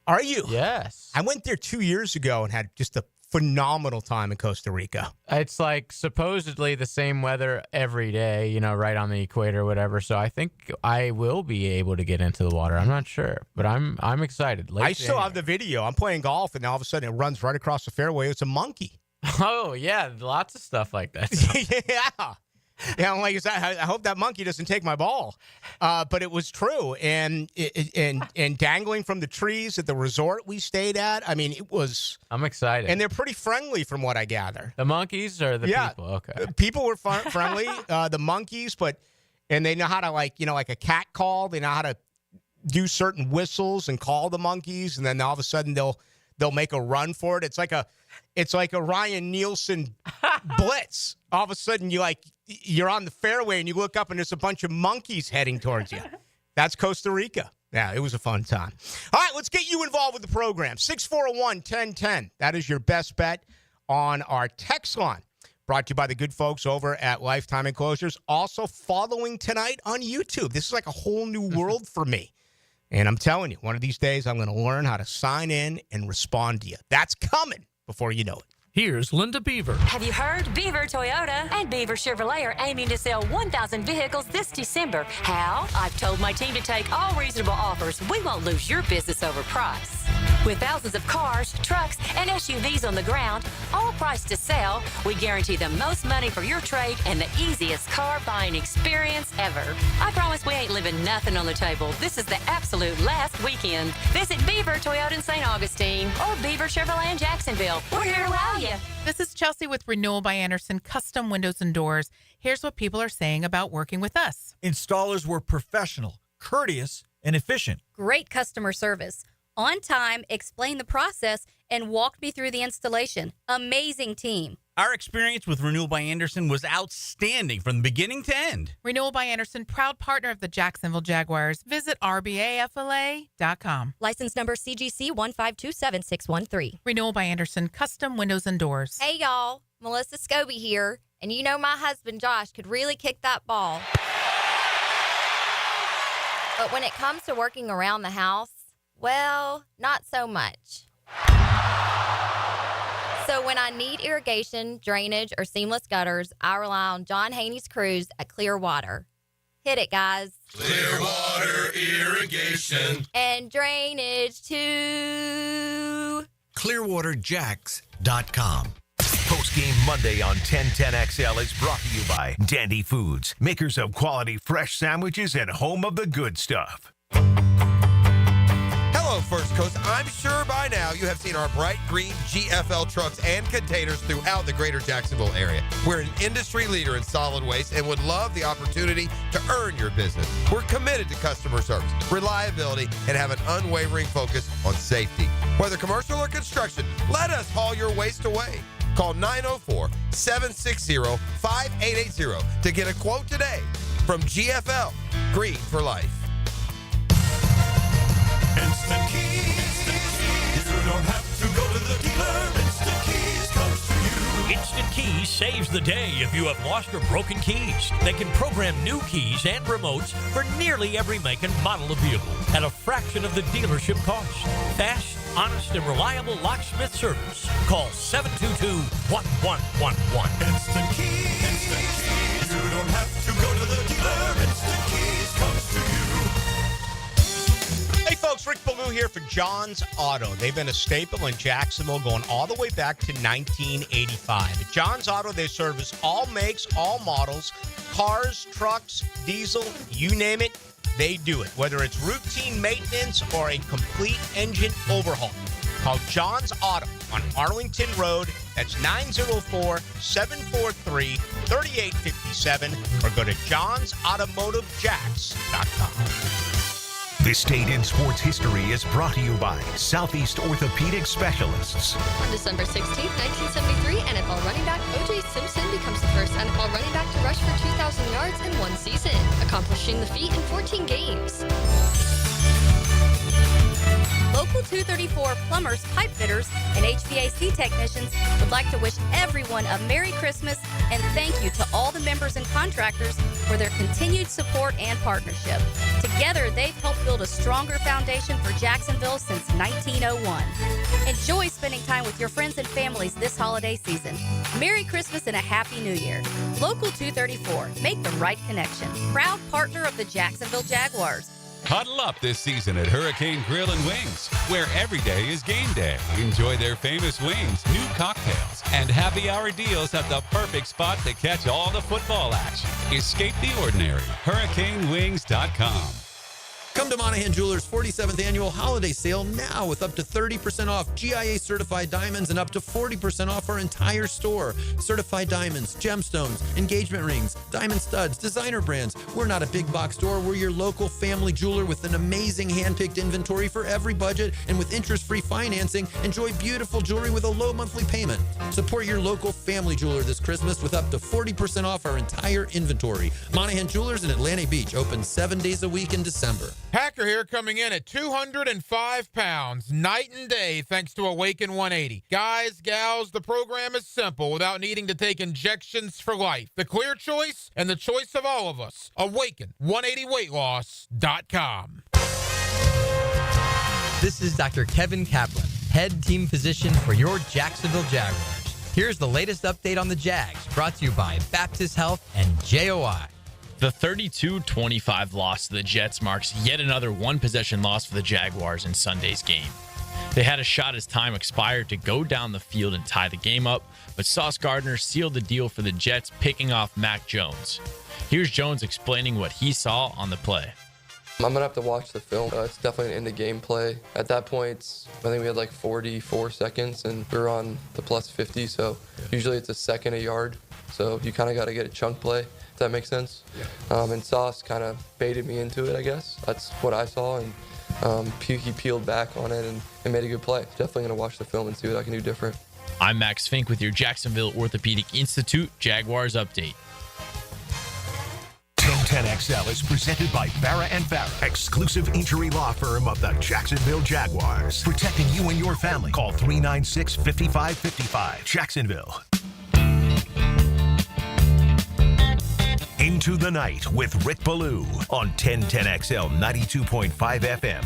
Speaker 2: Are you?
Speaker 1: Yes.
Speaker 2: I went there 2 years ago and had just a phenomenal time in Costa Rica.
Speaker 1: It's like supposedly the same weather every day, you know, right on the equator or whatever. So I think I will be able to get into the water. I'm not sure, but I'm excited.
Speaker 2: I still have the video. I'm playing golf, and all of a sudden it runs right across the fairway. It's a monkey.
Speaker 1: Oh, yeah. Lots of stuff like that.
Speaker 2: Yeah. Yeah, I'm like, I hope that monkey doesn't take my ball. But it was true. And dangling from the trees at the resort we stayed at, I mean, it was...
Speaker 1: I'm excited.
Speaker 2: And they're pretty friendly from what I gather.
Speaker 1: The monkeys or the people? Okay.
Speaker 2: People were friendly, the monkeys, and they know how to, like a cat call. They know how to do certain whistles and call the monkeys, and then all of a sudden they'll make a run for it. It's like a Ryan Nielsen blitz. All of a sudden you're on the fairway and you look up and there's a bunch of monkeys heading towards you. That's Costa Rica. Yeah, it was a fun time. All right, let's get you involved with the program. 641-1010. That is your best bet on our text line. Brought to you by the good folks over at Lifetime Enclosures. Also following tonight on YouTube. This is like a whole new world for me. And I'm telling you, one of these days I'm going to learn how to sign in and respond to you. That's coming before you know it.
Speaker 7: Here's Linda Beaver.
Speaker 15: Have you heard? Beaver Toyota and Beaver Chevrolet are aiming to sell 1,000 vehicles this December. How? I've told my team to take all reasonable offers. We won't lose your business over price. With thousands of cars, trucks, and SUVs on the ground, all priced to sell, we guarantee the most money for your trade and the easiest car buying experience ever. I promise we ain't leaving nothing on the table. This is the absolute last weekend. Visit Beaver Toyota in St. Augustine or Beaver Chevrolet in Jacksonville. We're here to wow you.
Speaker 16: This is Chelsea with Renewal by Anderson Custom Windows and Doors. Here's what people are saying about working with us.
Speaker 17: Installers were professional, courteous, and efficient.
Speaker 11: Great customer service. On time, explained the process, and walked me through the installation. Amazing team.
Speaker 17: Our experience with Renewal by Anderson was outstanding from the beginning to end.
Speaker 16: Renewal by Anderson, proud partner of the Jacksonville Jaguars. Visit rbafla.com.
Speaker 11: License number CGC 1527613.
Speaker 16: Renewal by Anderson, Custom Windows and Doors.
Speaker 11: Hey, y'all. Melissa Scobie here. And you know my husband, Josh, could really kick that ball. But when it comes to working around the house, well, not so much. So when I need irrigation, drainage, or seamless gutters, I rely on John Haney's crews at Clearwater. Hit it, guys.
Speaker 18: Clearwater Irrigation.
Speaker 11: And drainage, too.
Speaker 3: ClearwaterJacks.com. Post-game Monday on 1010XL is brought to you by Dandy Foods, makers of quality fresh sandwiches and home of the good stuff.
Speaker 5: Hello, First Coast. I'm sure by now you have seen our bright green GFL trucks and containers throughout the greater Jacksonville area. We're an industry leader in solid waste and would love the opportunity to earn your business. We're committed to customer service, reliability, and have an unwavering focus on safety. Whether commercial or construction, let us haul your waste away. Call 904-760-5880 to get a quote today from GFL, Green for Life.
Speaker 18: Instant Keys. You don't have to go to the dealer. Instant Keys comes to you.
Speaker 19: Instant Keys saves the day if you have lost or broken keys. They can program new keys and remotes for nearly every make and model of vehicle at a fraction of the dealership cost. Fast, honest, and reliable locksmith service. Call 722-1111.
Speaker 18: Instant Keys. Instant Keys. You don't have to go to the dealer. Instant Keys comes to you.
Speaker 2: Hey, folks, Rick Ballou here for John's Auto. They've been a staple in Jacksonville going all the way back to 1985. At John's Auto, they service all makes, all models, cars, trucks, diesel, you name it, they do it. Whether it's routine maintenance or a complete engine overhaul. Call John's Auto on Arlington Road. That's 904-743-3857 or go to johnsautomotivejacks.com.
Speaker 3: This Date in Sports History is brought to you by Southeast Orthopedic Specialists.
Speaker 20: On December 16, 1973, NFL running back O.J. Simpson becomes the first NFL running back to rush for 2,000 yards in one season, accomplishing the feat in 14 games.
Speaker 11: Local 234 plumbers, pipe fitters, and HVAC technicians would like to wish everyone a Merry Christmas and thank you to all the members and contractors
Speaker 21: for their continued support and partnership. Together, they've helped build a stronger foundation for Jacksonville since 1901. Enjoy spending time with your friends and families this holiday season. Merry Christmas and a Happy New Year. Local 234. Make the right connection. Proud partner of the Jacksonville Jaguars.
Speaker 22: Huddle up this season at Hurricane Grill and Wings, where every day is game day. Enjoy their famous wings, new cocktails, and happy hour deals at the perfect spot to catch all the football action. Escape the ordinary. HurricaneWings.com.
Speaker 6: Come to Monahan Jewelers' 47th annual holiday sale now with up to 30% off GIA certified diamonds and up to 40% off our entire store. Certified diamonds, gemstones, engagement rings, diamond studs, designer brands. We're not a big box store. We're your local family jeweler with an amazing hand-picked inventory for every budget, and with interest-free financing, enjoy beautiful jewelry with a low monthly payment. Support your local family jeweler this Christmas with up to 40% off our entire inventory. Monahan Jewelers in Atlantic Beach, open 7 days a week in December.
Speaker 8: Hacker here, coming in at 205 pounds, night and day, thanks to Awaken 180. Guys, gals, the program is simple without needing to take injections for life. The clear choice and the choice of all of us. Awaken180weightloss.com.
Speaker 23: This is Dr. Kevin Kaplan, head team physician for your Jacksonville Jaguars. Here's the latest update on the Jags, brought to you by Baptist Health and JOI.
Speaker 24: The 32-25 loss to the Jets marks yet another one-possession loss for the Jaguars in Sunday's game. They had a shot as time expired to go down the field and tie the game up, but Sauce Gardner sealed the deal for the Jets, picking off Mac Jones. Here's Jones explaining what he saw on the play.
Speaker 25: I'm going to have to watch the film. It's definitely an in-the-game play. At that point, I think we had like 44 seconds, and we were on the plus 50, so usually it's a second a yard. So you kind of got to get a chunk play, if that makes sense. And Sauce kind of baited me into it, I guess. That's what I saw, and he peeled back on it and made a good play. Definitely going to watch the film and see what I can do different.
Speaker 24: I'm Max Fink with your Jacksonville Orthopedic Institute Jaguars Update.
Speaker 3: 1010XL is presented by Farah and Farah, exclusive injury law firm of the Jacksonville Jaguars. Protecting you and your family. Call 396-5555. Jacksonville. Into the Night with Rick Ballou on 1010XL 92.5 FM.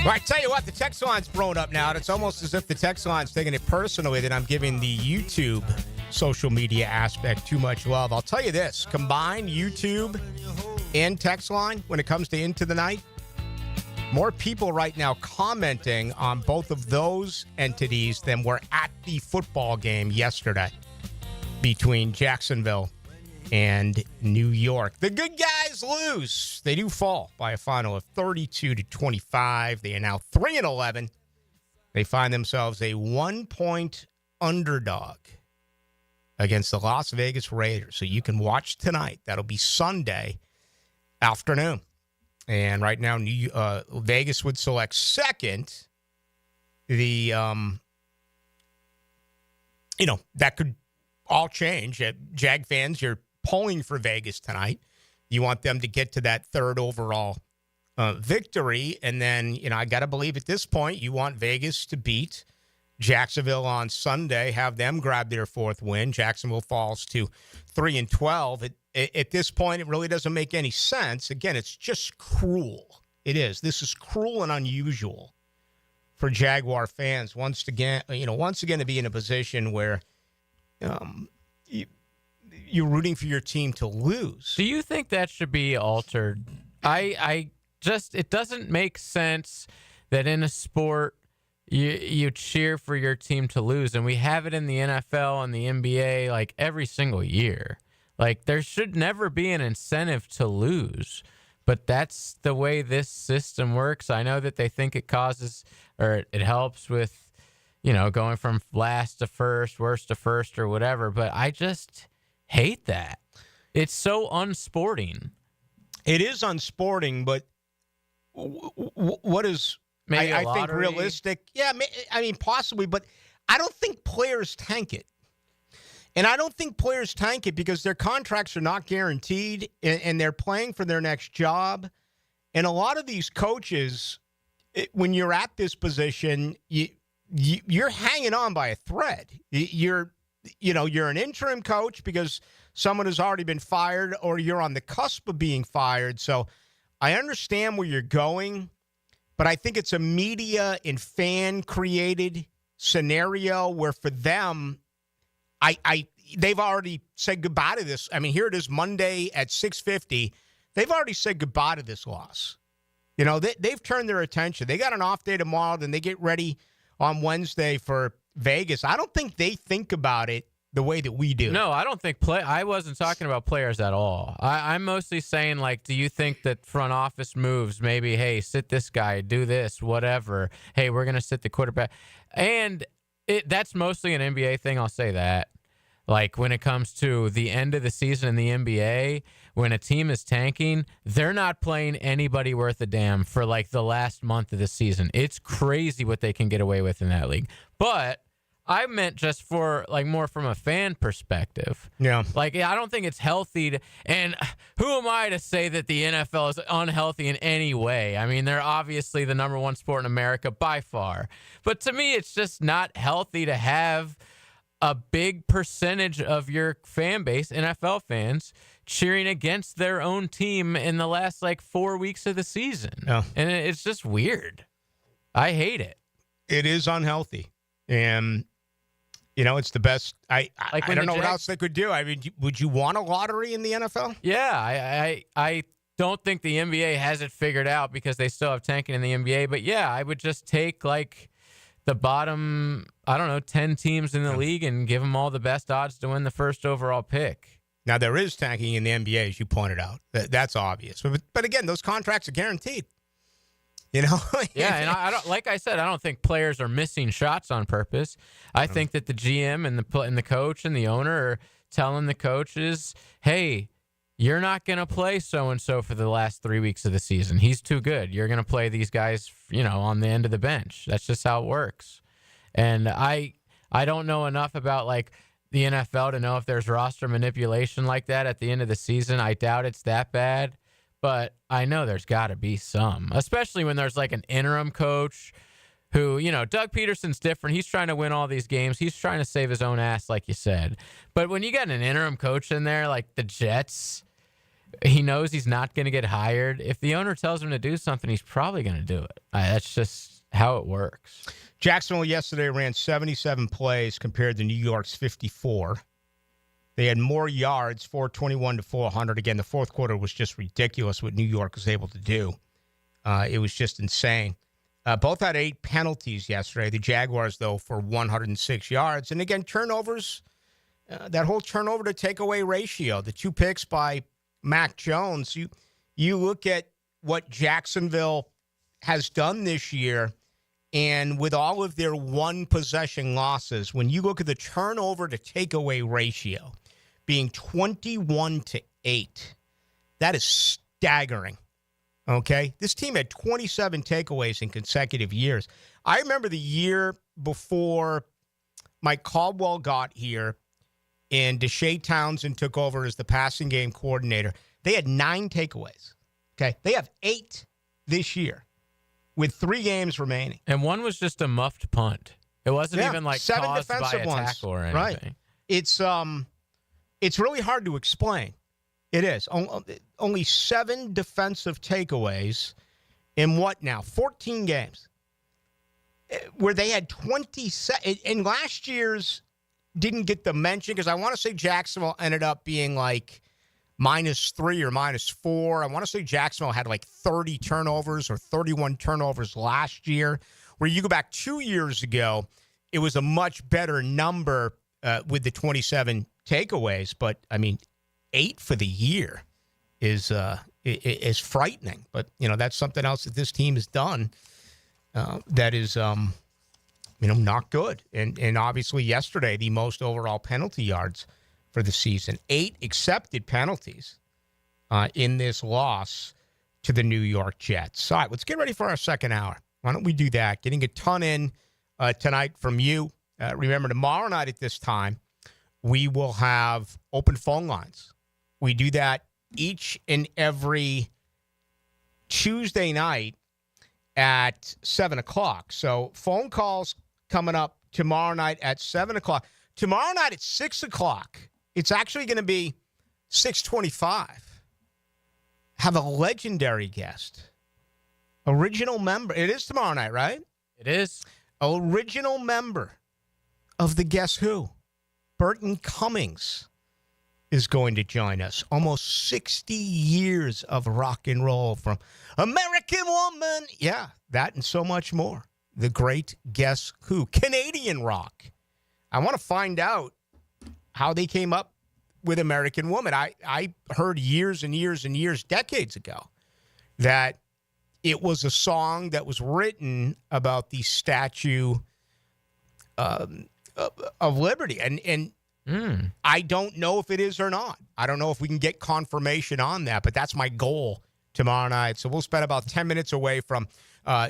Speaker 2: Well, I tell you what, the text line's blown up now, and it's almost as if the text line's taking it personally that I'm giving the YouTube social media aspect too much love. I'll tell you this, combine YouTube and text line when it comes to Into the Night, more people right now commenting on both of those entities than were at the football game yesterday between Jacksonville and New York. The good guys lose. They do fall by a final of 32-25. They are now 3-11. They find themselves a 1-point underdog against the Las Vegas Raiders. So you can watch tonight. That'll be Sunday afternoon. And right now, Vegas would select second. That could all change. Jag fans, you're pulling for Vegas tonight. You want them to get to that third overall victory. And then, I got to believe at this point, you want Vegas to beat Jacksonville on Sunday, have them grab their fourth win. Jacksonville falls to 3-12. At this point, it really doesn't make any sense. Again, it's just cruel. It is. This is cruel and unusual for Jaguar fans once again to be in a position where you're rooting for your team to lose.
Speaker 1: Do you think that should be altered? It doesn't make sense that in a sport you cheer for your team to lose, and we have it in the NFL and the NBA like every single year. Like, there should never be an incentive to lose, but that's the way this system works. I know that they think it causes, or it helps with, going from last to first, worst to first, or whatever, but I just hate that. It's so unsporting.
Speaker 2: It is unsporting, but what is...
Speaker 1: Maybe
Speaker 2: I think realistic. Yeah, I mean, possibly, but I don't think players tank it. And I don't think players tank it because their contracts are not guaranteed and they're playing for their next job. And a lot of these coaches, when you're at this position, you're hanging on by a thread. you're an interim coach because someone has already been fired or you're on the cusp of being fired. So I understand where you're going, but I think it's a media and fan-created scenario where for them, they've already said goodbye to this. I mean, here it is Monday at 6:50. They've already said goodbye to this loss. They've turned their attention. They got an off day tomorrow, then they get ready on Wednesday for Vegas. I don't think they think about it the way that we do.
Speaker 1: No, I don't think I wasn't talking about players at all. I'm mostly saying, like, do you think that front office moves, maybe, hey, sit this guy, do this, whatever. Hey, we're going to sit the quarterback. And that's mostly an NBA thing, I'll say that. Like, when it comes to the end of the season in the NBA, when a team is tanking, they're not playing anybody worth a damn for, like, the last month of the season. It's crazy what they can get away with in that league. But I meant just for, like, more from a fan perspective.
Speaker 2: Yeah.
Speaker 1: Like, I don't think it's healthy and who am I to say that the NFL is unhealthy in any way? I mean, they're obviously the number one sport in America by far. But to me, it's just not healthy to have a big percentage of your fan base, NFL fans, cheering against their own team in the last, 4 weeks of the season.
Speaker 2: Yeah.
Speaker 1: And it's just weird. I hate it.
Speaker 2: It is unhealthy. And, it's the best. I don't know what else they could do. I mean, would you want a lottery in the NFL?
Speaker 1: Yeah, I don't think the NBA has it figured out because they still have tanking in the NBA. But, yeah, I would just take, the bottom, 10 teams in the league and give them all the best odds to win the first overall pick.
Speaker 2: Now, there is tanking in the NBA, as you pointed out. That's obvious. But again, those contracts are guaranteed.
Speaker 1: Yeah, and I don't, like I said, I don't think players are missing shots on purpose. I think that the GM and the coach and the owner are telling the coaches, hey, you're not going to play so-and-so for the last 3 weeks of the season. He's too good. You're going to play these guys, on the end of the bench. That's just how it works. And I don't know enough about, the NFL to know if there's roster manipulation like that at the end of the season. I doubt it's that bad, but I know there's got to be some, especially when there's, an interim coach who, Doug Peterson's different. He's trying to win all these games. He's trying to save his own ass, like you said. But when you got an interim coach in there, like the Jets, he knows he's not going to get hired. If the owner tells him to do something, he's probably going to do it. That's just how it works.
Speaker 2: Jacksonville yesterday ran 77 plays compared to New York's 54. They had more yards, 421 to 400. Again, the fourth quarter was just ridiculous what New York was able to do. It was just insane. Both had 8 penalties yesterday. The Jaguars, though, for 106 yards. And again, turnovers, that whole turnover to takeaway ratio, the 2 picks by Mac Jones. You look at what Jacksonville has done this year, and with all of their one-possession losses, when you look at the turnover to takeaway ratio being 21-8, that is staggering. Okay? This team had 27 takeaways in consecutive years. I remember the year before Mike Caldwell got here and Deshae Townsend took over as the passing game coordinator. They had 9 takeaways. Okay? They have 8 this year with 3 games remaining.
Speaker 1: And one was just a muffed punt. It wasn't even
Speaker 2: 7
Speaker 1: caused
Speaker 2: defensive
Speaker 1: by a
Speaker 2: ones.
Speaker 1: tackle or anything.
Speaker 2: Right. It's really hard to explain. It is. Only 7 defensive takeaways in what now? 14 games. Where they had 27. And last year's didn't get the mention because I want to say Jacksonville ended up being -3 or -4. I want to say Jacksonville had 30 turnovers or 31 turnovers last year. Where you go back 2 years ago, it was a much better number with the 27 takeaways. But, 8 for the year is frightening. But, that's something else that this team has done that is, not good. And obviously yesterday, the most overall penalty yards for the season. 8 accepted penalties in this loss to the New York Jets. All right, let's get ready for our second hour. Why don't we do that? Getting a ton in tonight from you. Remember, tomorrow night at this time, we will have open phone lines. We do that each and every Tuesday night at 7 o'clock. So phone calls coming up tomorrow night at 7 o'clock. tomorrow night at 6 o'clock, it's actually going to be 6:25. Have a legendary guest. Original member. It is tomorrow night, right?
Speaker 1: It is.
Speaker 2: Original member of the Guess Who, Burton Cummings, is going to join us. Almost 60 years of rock and roll from American Woman. Yeah, that and so much more. The great Guess Who, Canadian rock. I want to find out how they came up with American Woman. I heard years and years and years, decades ago, that it was a song that was written about the Statue of Liberty. And I don't know if it is or not. I don't know if we can get confirmation on that, but that's my goal tomorrow night. So we'll spend about 10 minutes away from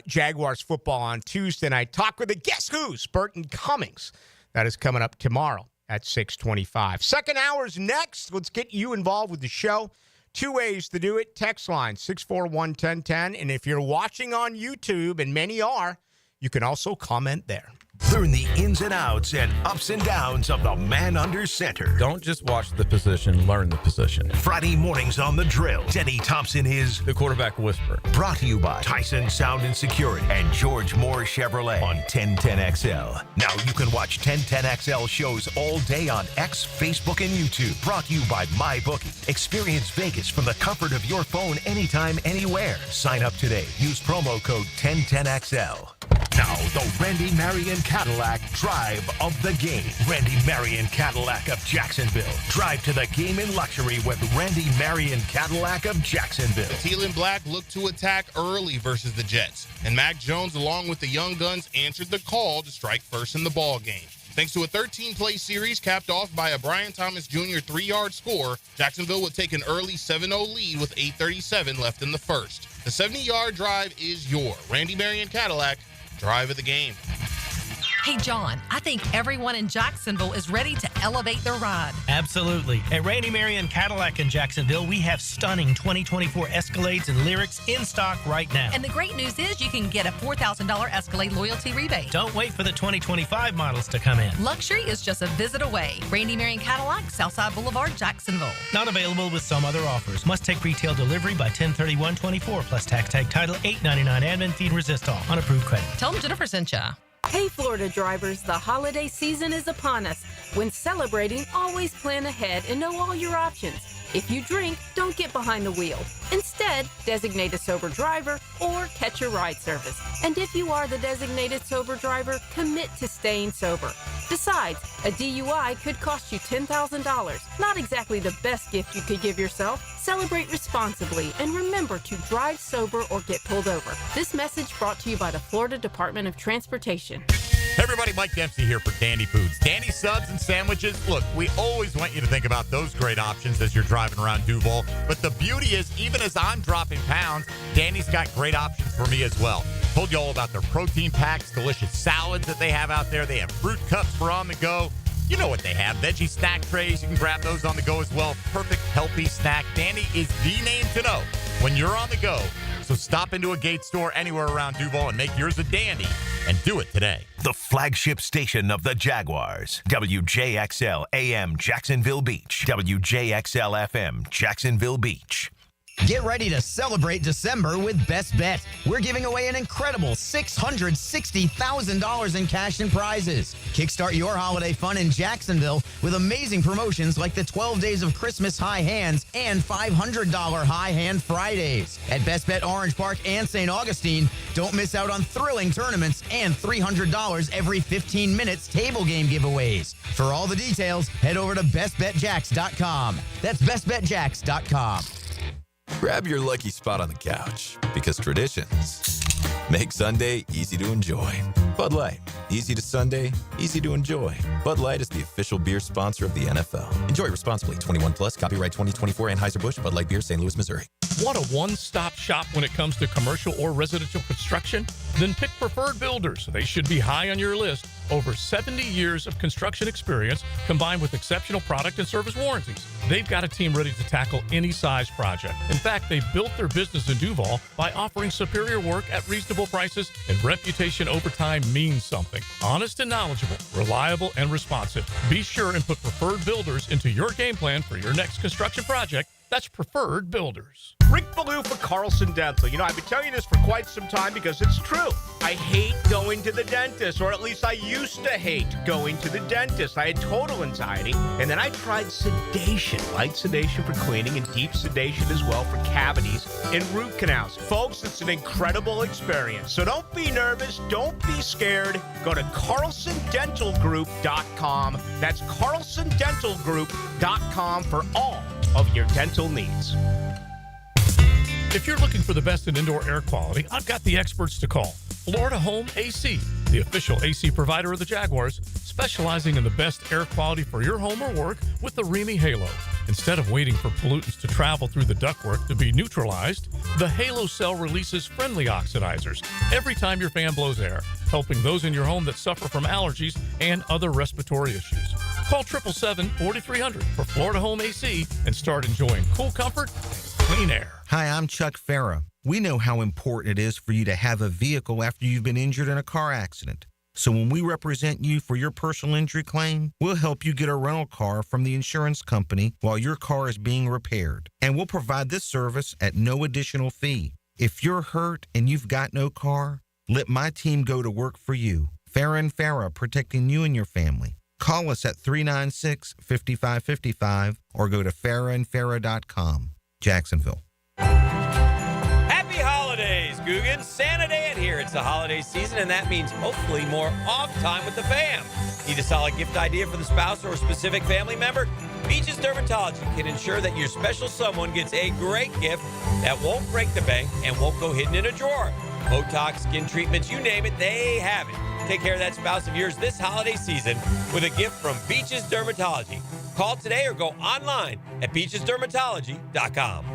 Speaker 2: Jaguars football on Tuesday night. Talk with the Guess Who's, Burton Cummings. That is coming up tomorrow at 6:25. Second hour's next. Let's get you involved with the show. 2 ways to do it. Text line 641-1010. And if you're watching on YouTube, and many are, you can also comment there.
Speaker 3: Learn the ins and outs and ups and downs of the man under center.
Speaker 4: Don't just watch the position, learn the position.
Speaker 3: Friday mornings on The Drill. Denny Thompson is
Speaker 4: the quarterback whisperer.
Speaker 3: Brought to you by Tyson Sound and Security and George Moore Chevrolet on 1010XL. Now you can watch 1010XL shows all day on X, Facebook, and YouTube. Brought to you by MyBookie. Experience Vegas from the comfort of your phone anytime, anywhere. Sign up today. Use promo code 1010XL. Now, the Randy Marion Cadillac Drive of the Game. Randy Marion Cadillac of Jacksonville. Drive to the game in luxury with Randy Marion Cadillac of Jacksonville.
Speaker 9: The Teal and Black looked to attack early versus the Jets, and Mac Jones, along with the Young Guns, answered the call to strike first in the ball game. Thanks to a 13-play series capped off by a Brian Thomas Jr. 3-yard score, Jacksonville would take an early 7-0 lead with 8:37 left in the first. The 70-yard drive is your Randy Marion Cadillac Drive of the Game.
Speaker 10: Hey, John, I think everyone in Jacksonville is ready to elevate their ride.
Speaker 12: Absolutely. At Randy Marion Cadillac in Jacksonville, we have stunning 2024 Escalades and Lyrics in stock right now.
Speaker 10: And the great news is you can get a $4,000 Escalade loyalty rebate.
Speaker 12: Don't wait for the 2025 models to come in.
Speaker 10: Luxury is just a visit away. Randy Marion Cadillac, Southside Boulevard, Jacksonville.
Speaker 12: Not available with some other offers. Must take retail delivery by 10/31/24 plus tax tag title $8.99 admin fee and resist all on approved credit.
Speaker 10: Tell them Jennifer sent ya.
Speaker 13: Hey, Florida drivers, the holiday season is upon us. When celebrating, always plan ahead and know all your options. If you drink, don't get behind the wheel. Instead, designate a sober driver or catch a ride service. And if you are the designated sober driver, commit to staying sober. Besides, a DUI could cost you $10,000. Not exactly the best gift you could give yourself. Celebrate responsibly and remember to drive sober or get pulled over. This message brought to you by the Florida Department of Transportation.
Speaker 26: Hey everybody, Mike Dempsey here for Dandy Foods. Dandy subs and sandwiches. Look, we always want you to think about those great options as you're driving around Duval. But the beauty is, even as I'm dropping pounds, Dandy's got great options for me as well. Told you all about their protein packs, delicious salads that they have out there. They have fruit cups for on the go. You know what they have. Veggie snack trays. You can grab those on the go as well. Perfect, healthy snack. Dandy is the name to know when you're on the go. So stop into a Gate store anywhere around Duval and make yours a Dandy. And do it today.
Speaker 3: The flagship station of the Jaguars. WJXL AM Jacksonville Beach. WJXL FM Jacksonville Beach.
Speaker 27: Get ready to celebrate December with Best Bet. We're giving away an incredible $660,000 in cash and prizes. Kickstart your holiday fun in Jacksonville with amazing promotions like the 12 Days of Christmas High Hands and $500 High Hand Fridays. At Best Bet Orange Park and St. Augustine, don't miss out on thrilling tournaments and $300 every 15 minutes table game giveaways. For all the details, head over to bestbetjacks.com. That's bestbetjacks.com.
Speaker 22: Grab your lucky spot on the couch, because traditions make Sunday easy to enjoy. Bud Light, easy to Sunday, easy to enjoy. Bud Light is the official beer sponsor of the NFL. Enjoy responsibly. 21 plus. Copyright 2024 Anheuser-Busch. Bud Light Beer, St. Louis, Missouri.
Speaker 5: Want a one-stop shop when it comes to commercial or residential construction? Then pick Preferred Builders. They should be high on your list. Over 70 years of construction experience combined with exceptional product and service warranties. They've got a team ready to tackle any size project. In fact, they built their business in Duval by offering superior work at reasonable prices, and reputation over time means something. Honest and knowledgeable, reliable and responsive. Be sure and put Preferred Builders into your game plan for your next construction project. That's Preferred Builders.
Speaker 7: Rick Ballou for Carlson Dental. You know, I've been telling you this for quite some time because it's true. I hate going to the dentist, or at least I used to hate going to the dentist. I had total anxiety, and then I tried sedation, light sedation for cleaning and deep sedation as well for cavities and root canals. Folks, it's an incredible experience. So don't be nervous. Don't be scared. Go to carlsondentalgroup.com. That's carlsondentalgroup.com for all of your dental needs.
Speaker 5: If you're looking for the best in indoor air quality, I've got the experts to call. Florida Home AC, the official AC provider of the Jaguars, specializing in the best air quality for your home or work with the Remy Halo. Instead of waiting for pollutants to travel through the ductwork to be neutralized, the Halo cell releases friendly oxidizers every time your fan blows air, helping those in your home that suffer from allergies and other respiratory issues. Call 777-4300 for Florida Home AC and start enjoying cool comfort and clean air.
Speaker 14: Hi, I'm Chuck Farah. We know how important it is for you to have a vehicle after you've been injured in a car accident. So when we represent you for your personal injury claim, we'll help you get a rental car from the insurance company while your car is being repaired. And we'll provide this service at no additional fee. If you're hurt and you've got no car, let my team go to work for you. Farah & Farah, protecting you and your family. Call us at 396-5555 or go to farahandfarah.com. Jacksonville.
Speaker 15: Happy holidays, Googans. Santa Dan here. It's the holiday season, and that means hopefully more off time with the fam. Need a solid gift idea for the spouse or a specific family member? Beaches Dermatology can ensure that your special someone gets a great gift that won't break the bank and won't go hidden in a drawer. Botox, skin treatments, you name it, they have it. Take care of that spouse of yours this holiday season with a gift from Beaches Dermatology. Call today or go online at beachesdermatology.com.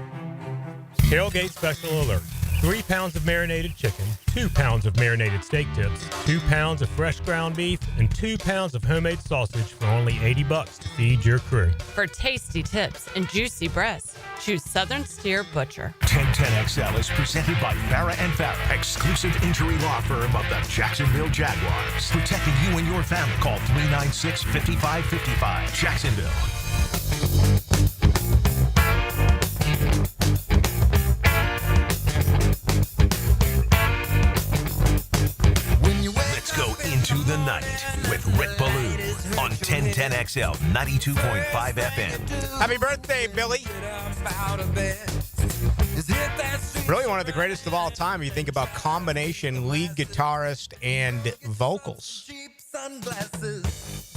Speaker 16: Tailgate special alert. 3 pounds of marinated chicken, 2 pounds of marinated steak tips, 2 pounds of fresh ground beef, and 2 pounds of homemade sausage for only $80 to feed your crew.
Speaker 17: For tasty tips and juicy breasts, choose Southern Steer Butcher.
Speaker 3: 1010XL is presented by Farah & Farah, exclusive injury law firm of the Jacksonville Jaguars. Protecting you and your family. Call 396-5555. Jacksonville. Let's go into the night with Rick Ballou on 1010XL 92.5 FM.
Speaker 2: Happy birthday, Billy. Really one of the greatest of all time. When you think about combination lead guitarist and vocals.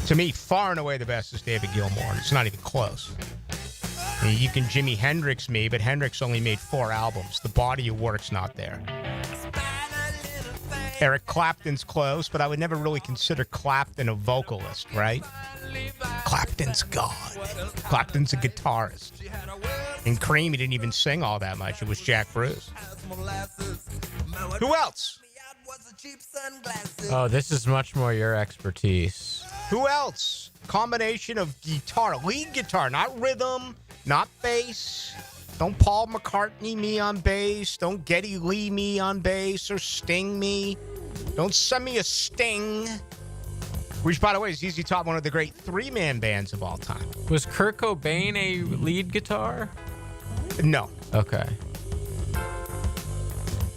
Speaker 2: To me, far and away the best is David Gilmour. It's not even close. I mean, you can Jimi Hendrix me, but Hendrix only made 4 albums. The body of work's not there. Eric Clapton's close, but I would never really consider Clapton a vocalist, right? Clapton's God. Clapton's a guitarist. And Cream, he didn't even sing all that much. It was Jack Bruce. Who else?
Speaker 1: Oh, this is much more your expertise.
Speaker 2: Who else? Combination of guitar, lead guitar, not rhythm, not bass. Don't Paul McCartney me on bass. Don't Geddy Lee me on bass or Sting me. Don't send me a Sting. Which, by the way, is ZZ Top, one of the great 3-man bands of all time.
Speaker 1: Was Kurt Cobain a lead guitar?
Speaker 2: No.
Speaker 1: Okay.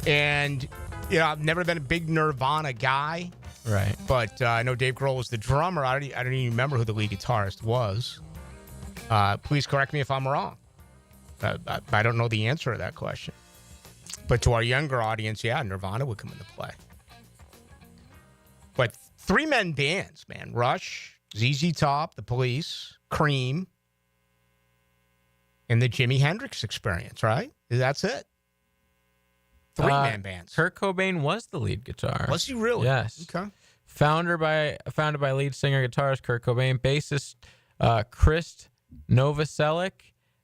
Speaker 2: And, you know, I've never been a big Nirvana guy.
Speaker 1: Right.
Speaker 2: But I know Dave Grohl was the drummer. I don't even remember who the lead guitarist was. Please correct me if I'm wrong. I don't know the answer to that question. But to our younger audience, yeah, Nirvana would come into play. But 3-man bands, man. Rush, ZZ Top, The Police, Cream, and the Jimi Hendrix Experience, right? That's it. 3-man bands.
Speaker 1: Kurt Cobain was the lead guitarist.
Speaker 2: Was he really?
Speaker 1: Yes.
Speaker 2: Okay.
Speaker 1: Founded by lead singer guitarist Kurt Cobain, bassist Chris Novoselic,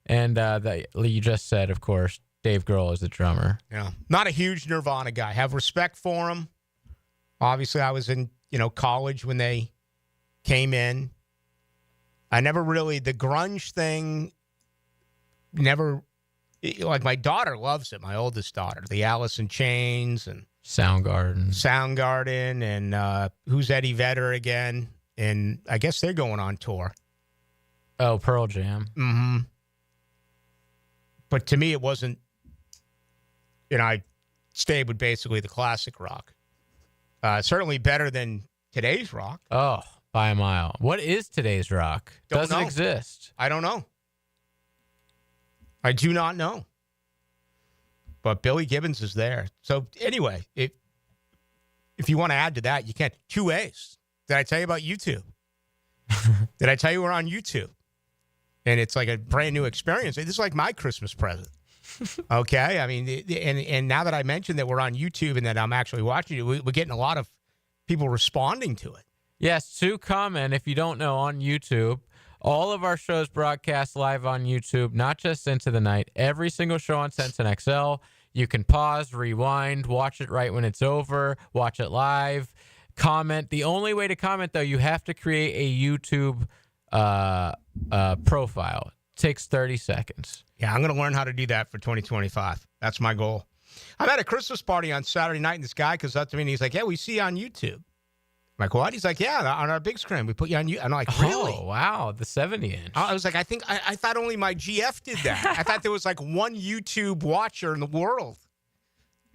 Speaker 1: and that you just said, of course, Dave Grohl is the drummer.
Speaker 2: Yeah. Not a huge Nirvana guy. Have respect for him. Obviously, I was in, college when they came in. I never really, the grunge thing, never, like my daughter loves it, my oldest daughter. The Alice in Chains and Soundgarden and who's Eddie Vedder again? And I guess they're going on tour.
Speaker 1: Oh, Pearl Jam.
Speaker 2: Mm-hmm. But to me, it wasn't, I stayed with basically the classic rock. Certainly better than today's rock.
Speaker 1: Oh, by a mile. What is today's rock? Doesn't exist.
Speaker 2: I don't know. I do not know. But Billy Gibbons is there. So anyway, if you want to add to that, you can. 2 A's. Did I tell you about YouTube? Did I tell you we're on YouTube? And it's like a brand new experience. This is like my Christmas present. Okay? I mean, and now that I mentioned that we're on YouTube and that I'm actually watching it, we're getting a lot of people responding to it.
Speaker 1: Yes, to comment, if you don't know, on YouTube, all of our shows broadcast live on YouTube, not just Into the Night. Every single show on 1010XL. You can pause, rewind, watch it right when it's over, watch it live, comment. The only way to comment, though, you have to create a YouTube profile. It takes 30 seconds.
Speaker 2: Yeah, I'm going to learn how to do that for 2025. That's my goal. I'm at a Christmas party on Saturday night, and this guy comes up to me, and he's like, yeah, we see you on YouTube. I'm like, what? He's like, yeah, on our big screen. We put you on YouTube. I'm like, really?
Speaker 1: Oh, wow, the 70-inch.
Speaker 2: I was like, I thought only my GF did that. I thought there was like one YouTube watcher in the world.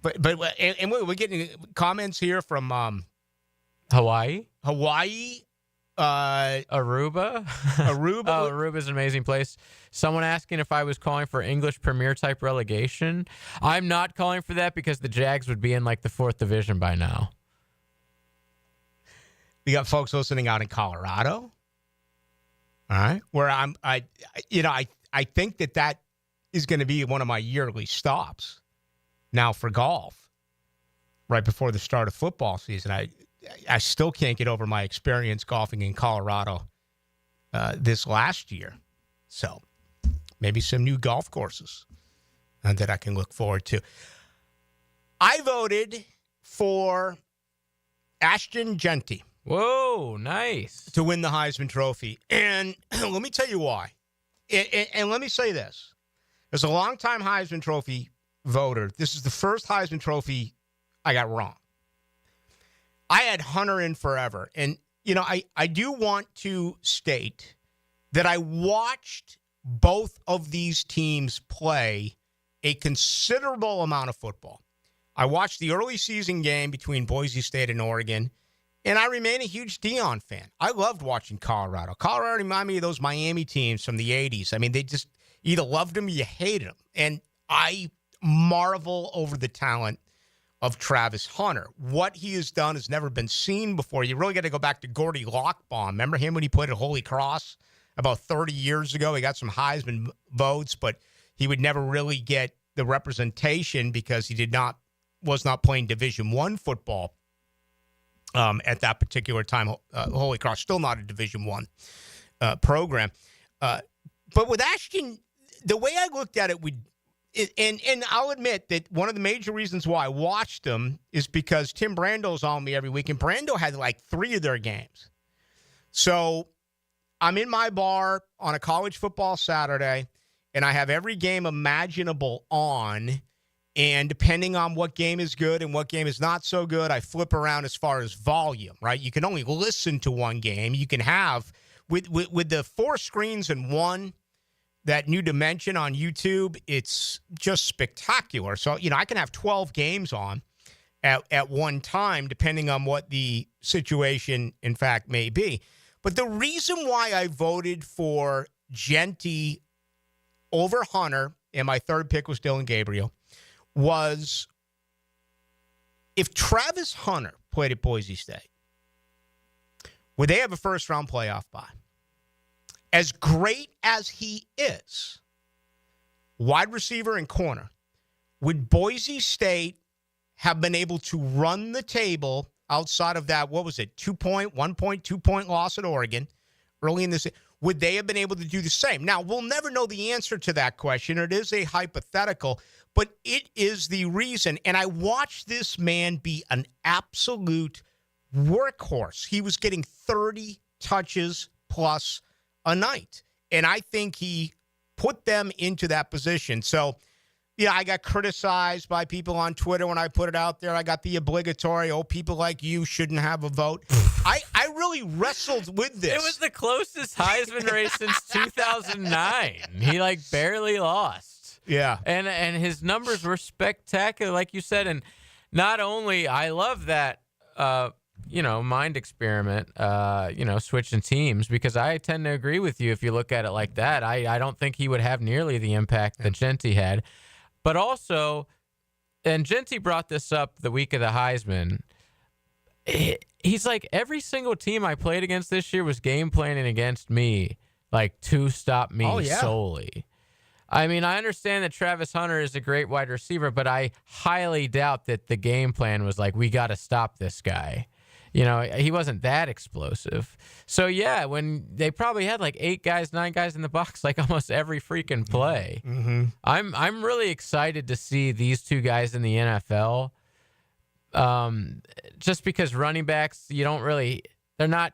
Speaker 2: But we're getting comments here from
Speaker 1: Hawaii.
Speaker 2: Aruba.
Speaker 1: Oh, Aruba's an amazing place. Someone asking if I was calling for English Premier type relegation. I'm not calling for that because the Jags would be in like the 4th division by now.
Speaker 2: We got folks listening out in Colorado. All right. Where I think that is going to be one of my yearly stops now for golf right before the start of football season. I still can't get over my experience golfing in Colorado this last year. So maybe some new golf courses that I can look forward to. I voted for Ashton Genty.
Speaker 1: Whoa, nice.
Speaker 2: To win the Heisman Trophy. And let me tell you why. And let me say this. As a longtime Heisman Trophy voter, this is the first Heisman Trophy I got wrong. I had Hunter in forever. And, I do want to state that I watched both of these teams play a considerable amount of football. I watched the early season game between Boise State and Oregon, and I remain a huge Deion fan. I loved watching Colorado. Colorado reminded me of those Miami teams from the 80s. I mean, they just either loved them or you hated them. And I marvel over the talent of Travis Hunter. What he has done has never been seen before. You really got to go back to Gordy Lockbaum. Remember him when he played at Holy Cross about 30 years ago? He got some Heisman votes, but he would never really get the representation because he was not playing Division I football at that particular time. Holy Cross, still not a Division I program. But with Ashton, the way I looked at it, and I'll admit that one of the major reasons why I watched them is because Tim Brando's on me every week, and Brando had like 3 of their games. So I'm in my bar on a college football Saturday, and I have every game imaginable on. And depending on what game is good and what game is not so good, I flip around as far as volume, right? You can only listen to one game. You can have, with the 4 screens in one, that new dimension on YouTube, it's just spectacular. So, I can have 12 games on at one time, depending on what the situation, in fact, may be. But the reason why I voted for Genty over Hunter, and my third pick was Dylan Gabriel, was if Travis Hunter played at Boise State, would they have a first-round playoff bye? As great as he is, wide receiver and corner, would Boise State have been able to run the table outside of that, 2-point, 2-point loss at Oregon early in this? would they have been able to do the same? Now, we'll never know the answer to that question. It is a hypothetical, but it is the reason. And I watched this man be an absolute workhorse. He was getting 30 touches plus a night. And I think he put them into that position. So, yeah, I got criticized by people on Twitter when I put it out there. I got the obligatory, people like you shouldn't have a vote. I really wrestled with this.
Speaker 1: It was the closest Heisman race since 2009. He barely lost.
Speaker 2: Yeah.
Speaker 1: And his numbers were spectacular, like you said. And not only, I love that, mind experiment, switching teams, because I tend to agree with you if you look at it like that. I don't think he would have nearly the impact that Genty had. But also, and Genty brought this up the week of the Heisman, he's like, every single team I played against this year was game planning against me, to stop me solely. I mean, I understand that Travis Hunter is a great wide receiver, but I highly doubt that the game plan was we got to stop this guy. He wasn't that explosive. So, yeah, when they probably had 8 guys, 9 guys in the box, almost every freaking play.
Speaker 2: Mm-hmm.
Speaker 1: I'm really excited to see these two guys in the NFL. Just because running backs, they're not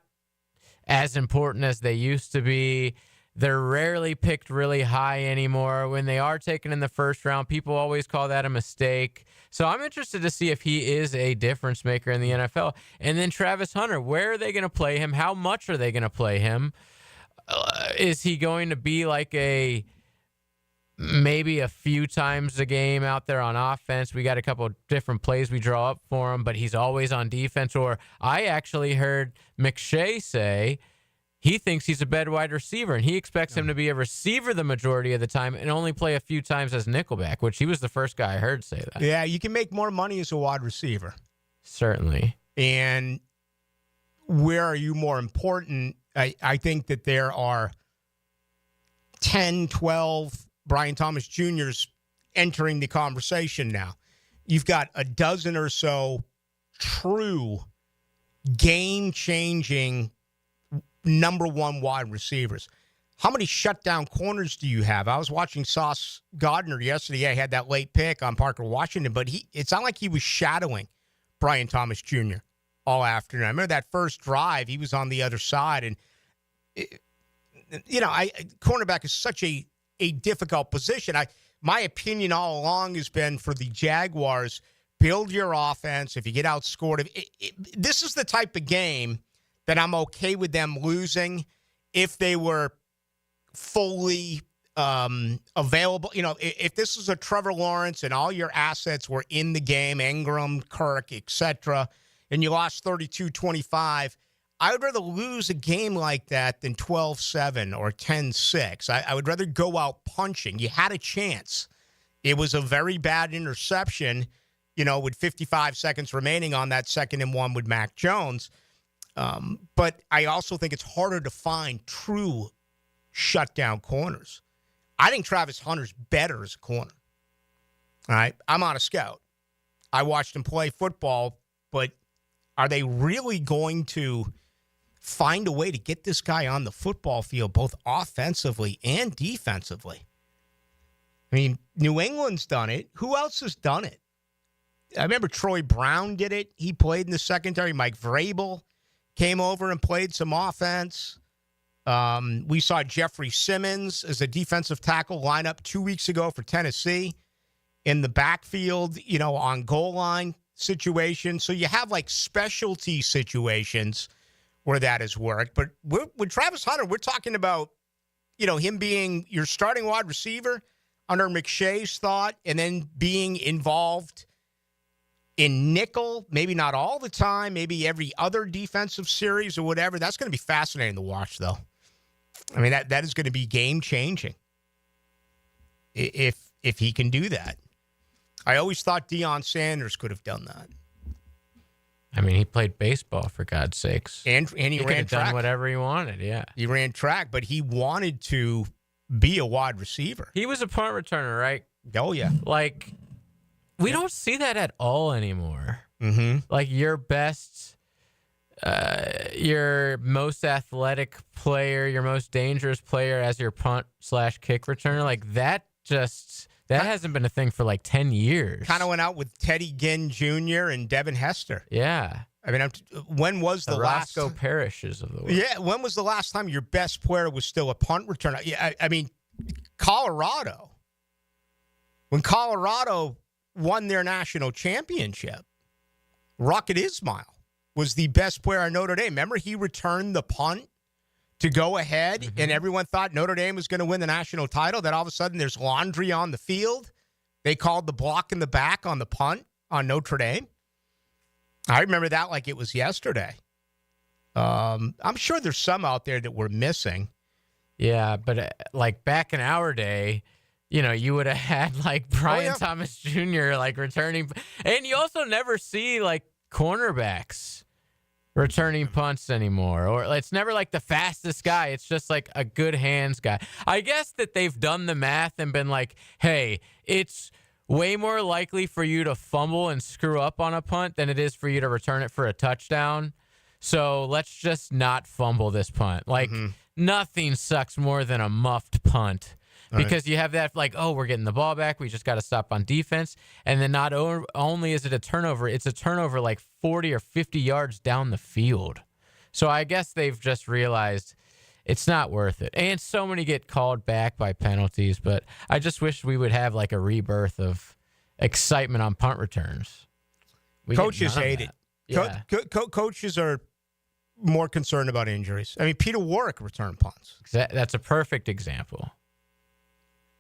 Speaker 1: as important as they used to be. They're rarely picked really high anymore. When they are taken in the first round, people always call that a mistake. So I'm interested to see if he is a difference maker in the NFL. And then Travis Hunter, where are they going to play him? How much are they going to play him? Is he going to be maybe a few times a game out there on offense? We got a couple of different plays we draw up for him, but he's always on defense. Or I actually heard McShay say he thinks he's a better wide receiver, and he expects him to be a receiver the majority of the time and only play a few times as nickelback, which he was the first guy I heard say that.
Speaker 2: Yeah, you can make more money as a wide receiver.
Speaker 1: Certainly.
Speaker 2: And where are you more important? I think that there are 10, 12 Brian Thomas Jr.'s entering the conversation now. You've got a dozen or so true game-changing number one wide receivers. How many shutdown corners do you have? I was watching Sauce Gardner yesterday. I had that late pick on Parker Washington, but it's not like he was shadowing Brian Thomas Jr. all afternoon. I remember that first drive, he was on the other side. And, cornerback is such a difficult position. My opinion all along has been for the Jaguars, build your offense. If you get outscored, this is the type of game that I'm okay with them losing if they were fully available. If this was a Trevor Lawrence and all your assets were in the game, Ingram, Kirk, etc., and you lost 32-25, I would rather lose a game like that than 12-7 or 10-6. I would rather go out punching. You had a chance. It was a very bad interception, with 55 seconds remaining on that 2nd and 1 with Mac Jones. But I also think it's harder to find true shutdown corners. I think Travis Hunter's better as a corner. All right. I'm on a scout. I watched him play football, but are they really going to find a way to get this guy on the football field, both offensively and defensively? I mean, New England's done it. Who else has done it? I remember Troy Brown did it. He played in the secondary. Mike Vrabel came over and played some offense. We saw Jeffrey Simmons as a defensive tackle line up 2 weeks ago for Tennessee in the backfield, on goal line situations. So you have specialty situations where that has worked. But with Travis Hunter, we're talking about, him being your starting wide receiver under McShay's thought and then being involved in nickel, maybe not all the time, maybe every other defensive series or whatever. That's going to be fascinating to watch, though. I mean, that is going to be game-changing if he can do that. I always thought Deion Sanders could have done that.
Speaker 1: I mean, he played baseball, for God's sakes.
Speaker 2: And he
Speaker 1: could
Speaker 2: ran
Speaker 1: have
Speaker 2: track.
Speaker 1: done whatever he wanted, yeah.
Speaker 2: He ran track, but he wanted to be a wide receiver.
Speaker 1: He was a punt returner, right?
Speaker 2: Oh, yeah.
Speaker 1: We don't see that at all anymore.
Speaker 2: Mm-hmm.
Speaker 1: Your best your most athletic player, your most dangerous player as your punt/kick returner. Like that hasn't been a thing for like 10 years.
Speaker 2: Kind of went out with Teddy Ginn Jr. and Devin Hester.
Speaker 1: Yeah.
Speaker 2: I mean, when was the last
Speaker 1: Roscoe Parishes of the world?
Speaker 2: Yeah, when was the last time your best player was still a punt returner? Yeah, I mean, Colorado. When Colorado won their national championship, Rocket Ismail was the best player at Notre Dame. Remember, he returned the punt to go ahead, and everyone thought Notre Dame was going to win the national title. Then all of a sudden, there's laundry on the field. They called the block in the back on the punt on Notre Dame. I remember that like it was yesterday. I'm sure there's some out there that we're missing.
Speaker 1: Yeah, but like back in our day, you know, you would have had like Brian Thomas Jr. like returning. And you also never see like cornerbacks returning punts anymore. Or it's never like the fastest guy. It's just like a good hands guy. I guess that they've done the math and been like, hey, it's way more likely for you to fumble and screw up on a punt than it is for you to return it for a touchdown. So let's just not fumble this punt. Like nothing sucks more than a muffed punt. Because you have that, like, oh, we're getting the ball back. We just got to stop on defense. And then not only is it a turnover, it's a turnover like 40 or 50 yards down the field. So I guess they've just realized it's not worth it. And so many get called back by penalties. But I just wish we would have like a rebirth of excitement on punt returns.
Speaker 2: Coaches hate it.
Speaker 1: Yeah.
Speaker 2: Coaches are more concerned about injuries. I mean, Peter Warwick returned punts.
Speaker 1: That's a perfect example.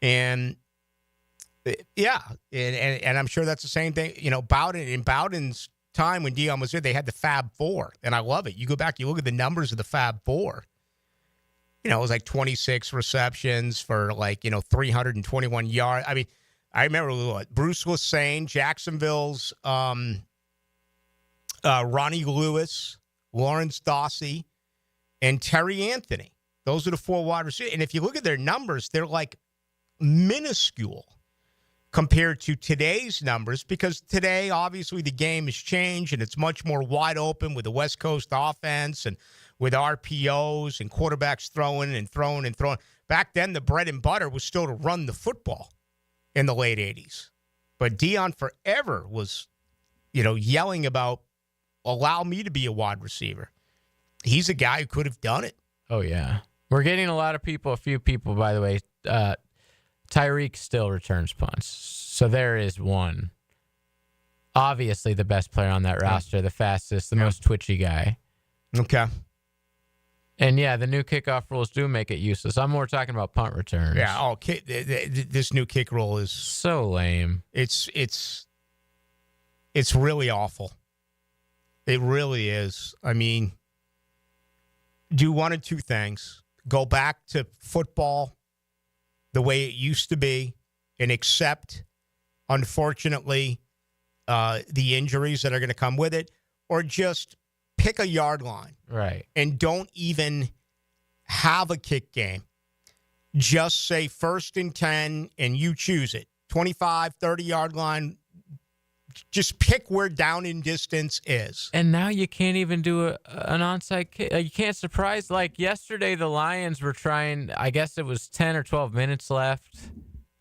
Speaker 2: And yeah, and I'm sure that's the same thing. You know, Bowden's time when Dion was there, they had the Fab Four, and I love it. You go back, you look at the numbers of the Fab Four. You know, it was like 26 receptions for like 321 yards. I mean, I remember Bruce Lesane, Jacksonville's Ronnie Lewis, Lawrence Dawsey, and Terry Anthony. Those are the four wide receivers. And if you look at their numbers, they're like minuscule compared to today's numbers, because today, obviously, the game has changed and it's much more wide open with the West Coast offense and with RPOs and quarterbacks throwing and throwing and throwing. Back then, the bread and butter was still to run the football in the late 80s. But Dion forever was, yelling about, allow me to be a wide receiver. He's a guy who could have done it.
Speaker 1: Oh, yeah. We're getting a few people, by the way. Tyreek still returns punts. So there is one. Obviously the best player on that roster, the fastest, the most twitchy guy.
Speaker 2: Okay.
Speaker 1: And yeah, the new kickoff rules do make it useless. I'm more talking about punt returns.
Speaker 2: Yeah, this new kick rule is
Speaker 1: so lame.
Speaker 2: It's really awful. It really is. I mean, do one of two things. Go back to football the way it used to be and accept, unfortunately, the injuries that are going to come with it, or just pick a yard line.
Speaker 1: Right.
Speaker 2: And don't even have a kick game. Just say 1st and 10 and you choose it. 25, 30-yard line. Just pick where down in distance is.
Speaker 1: And now you can't even do an onside kick. You can't surprise. Like yesterday, the Lions were trying, I guess it was 10 or 12 minutes left.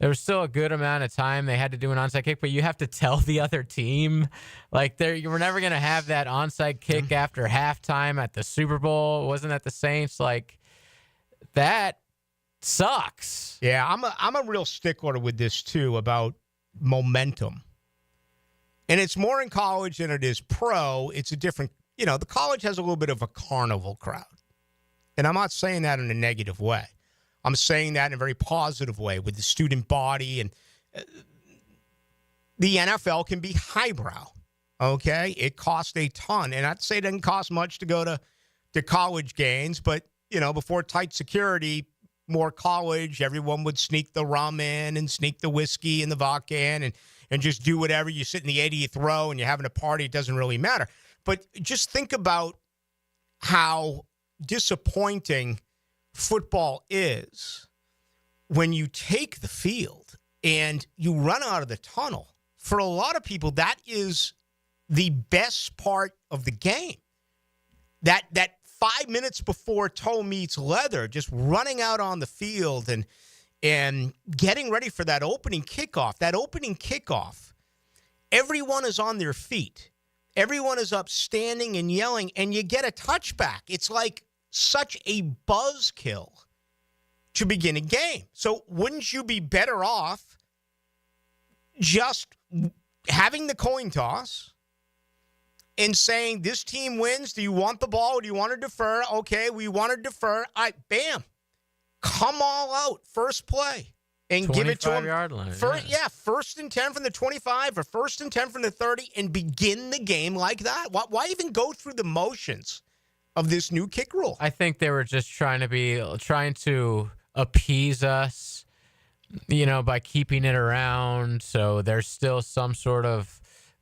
Speaker 1: There was still a good amount of time. They had to do an onside kick, but you have to tell the other team. Like, you were never going to have that onside kick after halftime at the Super Bowl. Wasn't at the Saints. Like, that sucks.
Speaker 2: Yeah, I'm a real stickler with this, too, about momentum. And it's more in college than it is pro. It's a different, the college has a little bit of a carnival crowd. And I'm not saying that in a negative way. I'm saying that in a very positive way with the student body. And the NFL can be highbrow, okay? It costs a ton. And I'd say it doesn't cost much to go to college games. But, before tight security, more college, everyone would sneak the rum in and sneak the whiskey and the vodka in and just do whatever. You sit in the 80th row and you're having a party. It doesn't really matter. But just think about how disappointing football is when you take the field and you run out of the tunnel. For a lot of people, that is the best part of the game. that 5 minutes before toe meets leather, just running out on the field and getting ready for that opening kickoff. That opening kickoff, everyone is on their feet. Everyone is up standing and yelling, and you get a touchback. It's like such a buzzkill to begin a game. So wouldn't you be better off just having the coin toss and saying, this team wins. Do you want the ball or do you want to defer? Okay, we want to defer. All right, bam. Come all out. First play. And give it to them.
Speaker 1: 25-yard line.
Speaker 2: First and 10 from the 25 or first and 10 from the 30 and begin the game like that. Why even go through the motions of this new kick rule?
Speaker 1: I think they were just trying to appease us, by keeping it around. So there's still some sort of,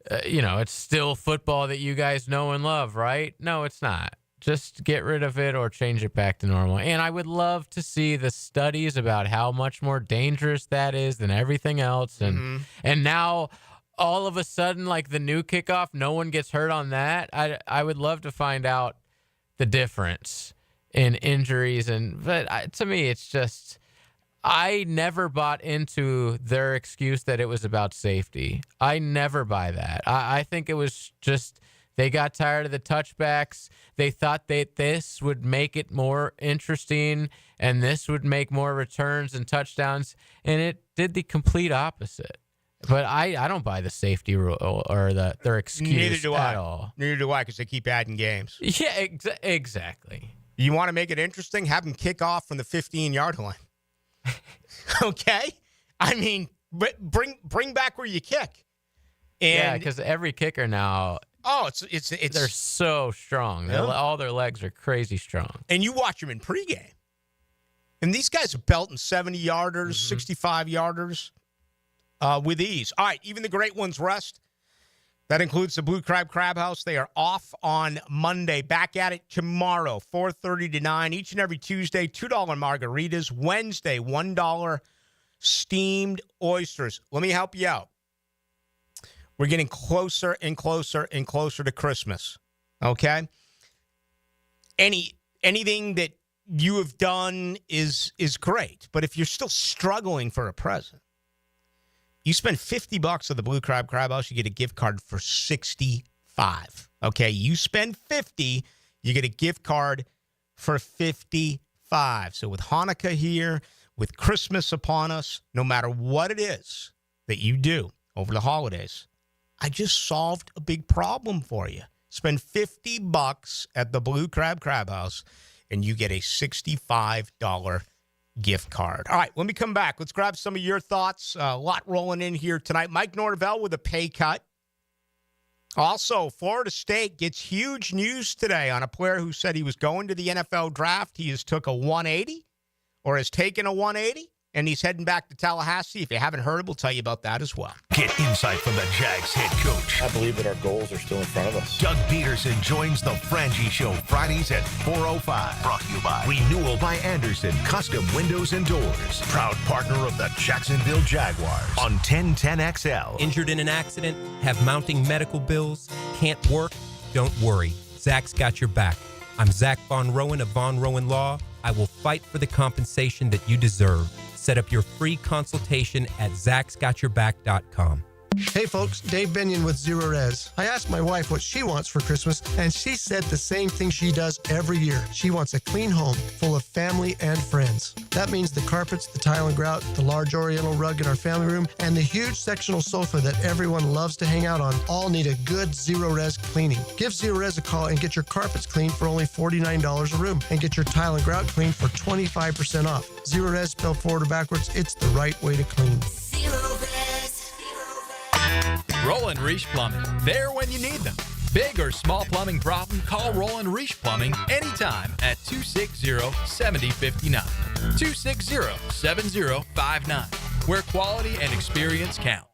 Speaker 1: it's still football that you guys know and love, right? No, it's not. Just get rid of it or change it back to normal. And I would love to see the studies about how much more dangerous that is than everything else. And now all of a sudden, like the new kickoff, no one gets hurt on that. I would love to find out the difference in injuries. But to me, it's just, I never bought into their excuse that it was about safety. I never buy that. I think it was just they got tired of the touchbacks. They thought that this would make it more interesting and this would make more returns and touchdowns, and it did the complete opposite. But I don't buy the safety rule or their excuse at all.
Speaker 2: Neither do I, because they keep adding games.
Speaker 1: Yeah, exactly.
Speaker 2: You want to make it interesting? Have them kick off from the 15-yard line. Okay? I mean, bring back where you kick.
Speaker 1: Yeah, because every kicker now,
Speaker 2: it's
Speaker 1: they're so strong.
Speaker 2: Yeah.
Speaker 1: All their legs are crazy strong.
Speaker 2: And you watch them in pregame. And these guys are belting 70-yarders, 65-yarders with ease. All right, even the great ones rest. That includes the Blue Crab House. They are off on Monday. Back at it tomorrow, 4:30 to 9. Each and every Tuesday, $2 margaritas. Wednesday, $1 steamed oysters. Let me help you out. We're getting closer and closer and closer to Christmas. Okay? Anything that you have done is great. But if you're still struggling for a present, you spend $50 at the Blue Crab House, you get a gift card for $65. Okay? You spend $50, you get a gift card for $55. So with Hanukkah here, with Christmas upon us, no matter what it is that you do over the holidays, I just solved a big problem for you. Spend $50 at the Blue Crab House, and you get a $65 gift card. All right, when we come back, let's grab some of your thoughts. A lot rolling in here tonight. Mike Norvell with a pay cut. Also, Florida State gets huge news today on a player who said he was going to the NFL draft. He has took a 180 or has taken a 180. And he's heading back to Tallahassee. If you haven't heard, we'll tell you about that as well.
Speaker 3: Get insight from the Jags head coach.
Speaker 6: I believe that our goals are still in front of us.
Speaker 3: Doug Peterson joins the Frangie Show Fridays at 4:05. Brought to you by Renewal by Anderson, Custom Windows and Doors. Proud partner of the Jacksonville Jaguars on 1010XL.
Speaker 8: Injured in an accident? Have mounting medical bills? Can't work? Don't worry. Zach's got your back. I'm Zach Von Rowan of Von Rowan Law. I will fight for the compensation that you deserve. Set up your free consultation at zachsgotyourback.com.
Speaker 11: Hey folks, Dave Binion with Zero Res. I asked my wife what she wants for Christmas, and she said the same thing she does every year. She wants a clean home full of family and friends. That means the carpets, the tile and grout, the large oriental rug in our family room, and the huge sectional sofa that everyone loves to hang out on all need a good Zero Res cleaning. Give Zero Res a call and get your carpets cleaned for only $49 a room, and get your tile and grout cleaned for 25% off. Zero Res, spelled forward or backwards, it's the right way to clean. Zero Res.
Speaker 24: Roland Reach Plumbing. There when you need them. Big or small plumbing problem, call Roland Reach Plumbing anytime at 260-7059. 260-7059. Where quality and experience count.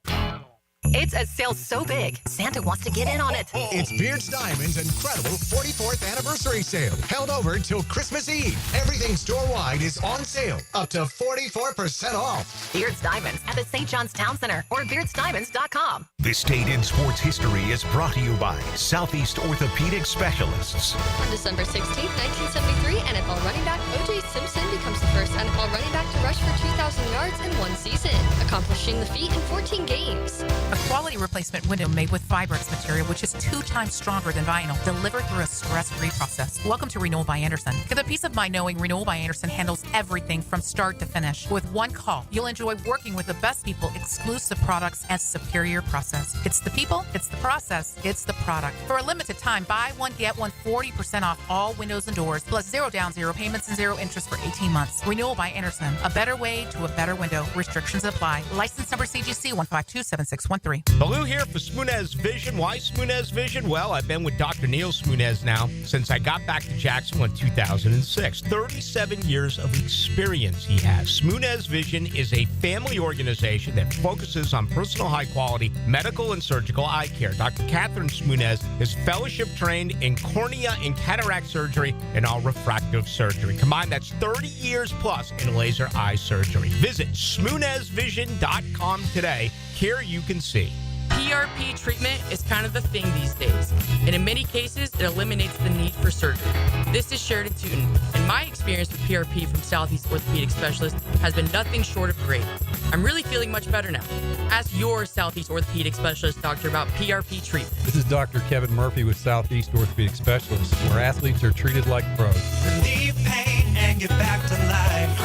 Speaker 10: It's a sale so big, Santa wants to get in on it.
Speaker 18: It's Beard's Diamond's incredible 44th anniversary sale, held over till Christmas Eve. Everything store-wide is on sale, up to 44% off.
Speaker 10: Beard's Diamonds at the St. John's Town Center or beardsdiamonds.com.
Speaker 3: This date in sports history is brought to you by Southeast Orthopedic Specialists.
Speaker 4: On December 16, 1973, NFL running back O.J. Simpson becomes the first NFL running back to rush for 2,000 yards in one season, accomplishing the feat in 14 games.
Speaker 9: A quality replacement window made with Fibrex material, which is 2 times stronger than vinyl, delivered through a stress-free process. Welcome to Renewal by Anderson. Get the peace of mind knowing Renewal by Anderson handles everything from start to finish. With one call, you'll enjoy working with the best people, exclusive products, and superior process. It's the people, it's the process, it's the product. For a limited time, buy one, get one 40% off all windows and doors, plus 0 down, 0 payments, and 0 interest for 18 months. Renewal by Anderson. A better way to a better window. Restrictions apply. License number CGC 1527613.
Speaker 7: Ballou here for Smunez Vision. Why Smunez Vision? Well, I've been with Dr. Neil Smunez now since I got back to Jacksonville in 2006. 37 years of experience he has. Smunez Vision is a family organization that focuses on personal high-quality medical and surgical eye care. Dr. Catherine Smunez is fellowship trained in cornea and cataract surgery and all refractive surgery. Combined, that's 30 years plus in laser eye surgery. Visit SmunezVision.com today. Here you can see.
Speaker 19: PRP treatment is kind of the thing these days, and in many cases, it eliminates the need for surgery. This is Sheridan Tootin, and my experience with PRP from Southeast Orthopedic Specialist has been nothing short of great. I'm really feeling much better now. Ask your Southeast Orthopedic Specialist doctor about PRP treatment.
Speaker 20: This is Dr. Kevin Murphy with Southeast Orthopedic Specialists, where athletes are treated like pros.
Speaker 21: Relieve pain and get back to life.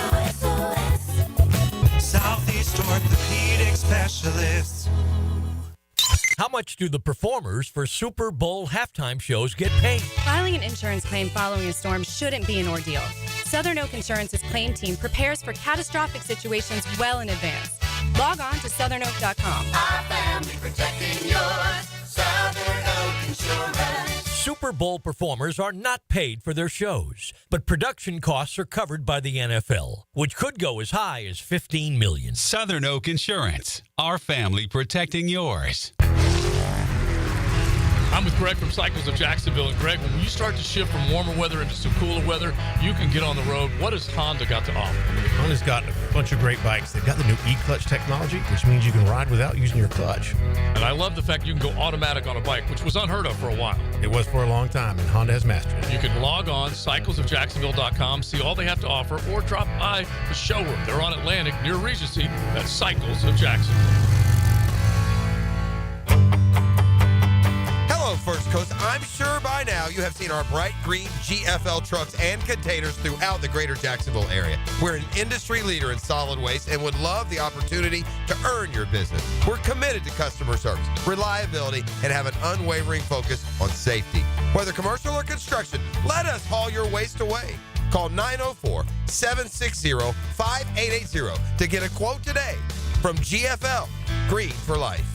Speaker 21: Southeast Orthopedic Specialists.
Speaker 5: How much do the performers for Super Bowl halftime shows get paid?
Speaker 23: Filing an insurance claim following a storm shouldn't be an ordeal. Southern Oak Insurance's claim team prepares for catastrophic situations well in advance. Log on to southernoak.com.
Speaker 21: Our family protecting yours. Southern Oak Insurance.
Speaker 5: Super Bowl performers are not paid for their shows, but production costs are covered by the NFL, which could go as high as $15 million.
Speaker 22: Southern Oak Insurance. Our family protecting yours.
Speaker 5: I'm with Greg from Cycles of Jacksonville. And Greg, when you start to shift from warmer weather into some cooler weather, you can get on the road. What has Honda got to offer?
Speaker 16: Honda's got a bunch of great bikes. They've got the new e-clutch technology, which means you can ride without using your clutch.
Speaker 5: And I love the fact you can go automatic on a bike, which was unheard of for a while.
Speaker 16: It was for a long time, and Honda has mastered it.
Speaker 5: You can log on cyclesofjacksonville.com, see all they have to offer, or drop by the showroom. They're on Atlantic near Regency. That's Cycles of Jacksonville.
Speaker 25: Hello, First Coast. I'm sure by now you have seen our bright green GFL trucks and containers throughout the greater Jacksonville area. We're an industry leader in solid waste and would love the opportunity to earn your business. We're committed to customer service, reliability, and have an unwavering focus on safety. Whether commercial or construction, let us haul your waste away. Call 904-760-5880 to get a quote today from GFL, Green for Life.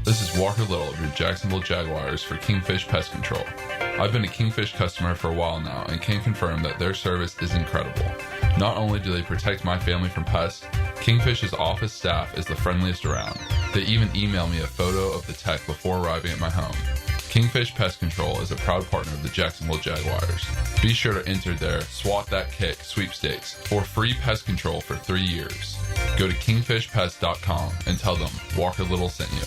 Speaker 28: This is Walker Little of your Jacksonville Jaguars for Kingfish Pest Control. I've been a Kingfish customer for a while now and can confirm that their service is incredible. Not only do they protect my family from pests, Kingfish's office staff is the friendliest around. They even email me a photo of the tech before arriving at my home. Kingfish Pest Control is a proud partner of the Jacksonville Jaguars. Be sure to enter their Swat That Kick sweepstakes for free pest control for 3 years. Go to kingfishpest.com and tell them Walker Little sent you.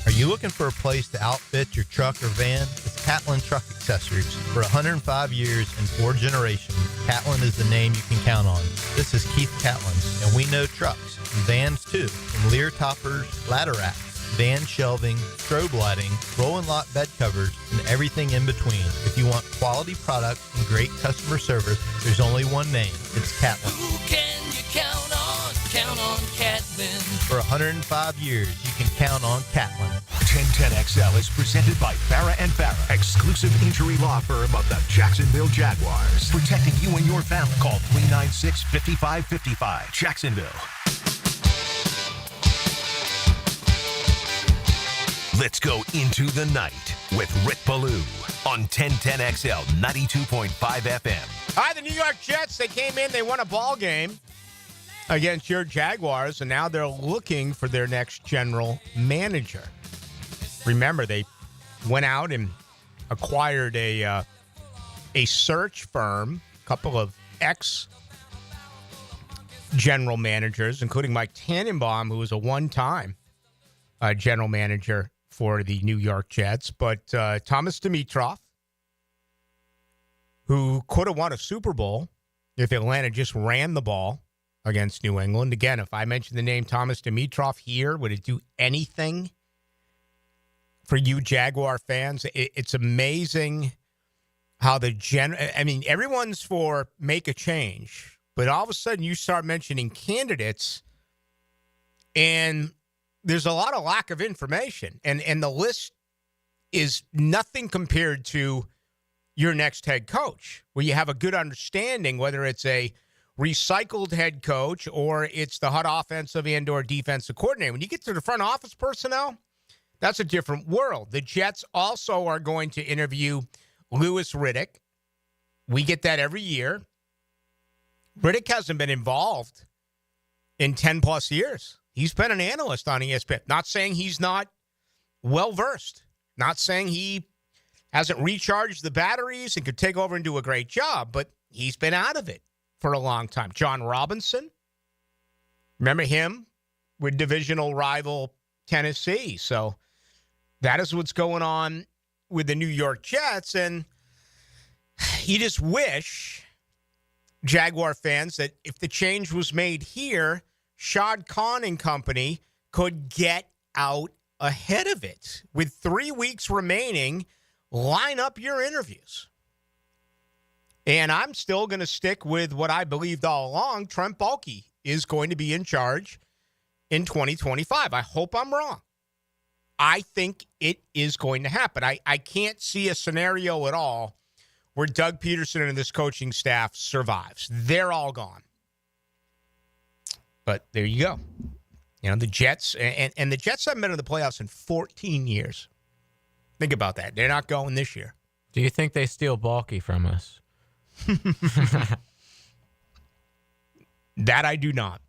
Speaker 29: Are you looking for a place to outfit your truck or van? It's Catlin Truck Accessories. For 105 years and 4 generations, Catlin is the name you can count on. This is Keith Catlin, and we know trucks and vans too. From Lear toppers, ladder racks, van shelving, strobe lighting, roll and lock bed covers, and everything in between. If you want quality products and great customer service, there's only one name. It's Catlin.
Speaker 21: Who can you count on? Count on Catlin.
Speaker 29: For 105 years, you can count on Catlin.
Speaker 3: 1010XL is presented by Farah & Farah, exclusive injury law firm of the Jacksonville Jaguars. Protecting you and your family. Call 396-5555. Jacksonville. Let's go into the night with Rick Ballou on 1010XL 92.5 FM.
Speaker 7: Hi, the New York Jets. They came in. They won a ball game against your Jaguars, and now they're looking for their next general manager. Remember, they went out and acquired a search firm, a couple of ex-general managers, including Mike Tannenbaum, who was a one-time general manager for the New York Jets. But Thomas Dimitroff, who could have won a Super Bowl if Atlanta just ran the ball against New England. Again, if I mentioned the name Thomas Dimitroff here, would it do anything for you Jaguar fans? It's amazing how everyone's for make a change, but all of a sudden you start mentioning candidates and there's a lot of lack of information. And the list is nothing compared to your next head coach, where you have a good understanding whether it's a recycled head coach or it's the hot offensive and/or defensive coordinator. When you get to the front office personnel, that's a different world. The Jets also are going to interview Louis Riddick. We get that every year. Riddick hasn't been involved in 10-plus years. He's been an analyst on ESPN. Not saying he's not well-versed. Not saying he hasn't recharged the batteries and could take over and do a great job, but he's been out of it for a long time. John Robinson, remember him with divisional rival Tennessee. So that is what's going on with the New York Jets, and you just wish, Jaguar fans, that if the change was made here, Shad Khan and company could get out ahead of it. With 3 weeks remaining, line up your interviews. And I'm still going to stick with what I believed all along. Trent Baalke is going to be in charge in 2025. I hope I'm wrong. I think it is going to happen. I can't see a scenario at all where Doug Peterson and this coaching staff survives. They're all gone. But there you go. You know, the Jets, and the Jets haven't been in the playoffs in 14 years. Think about that. They're not going this year.
Speaker 1: Do you think they steal Baalke from us?
Speaker 7: That I do not.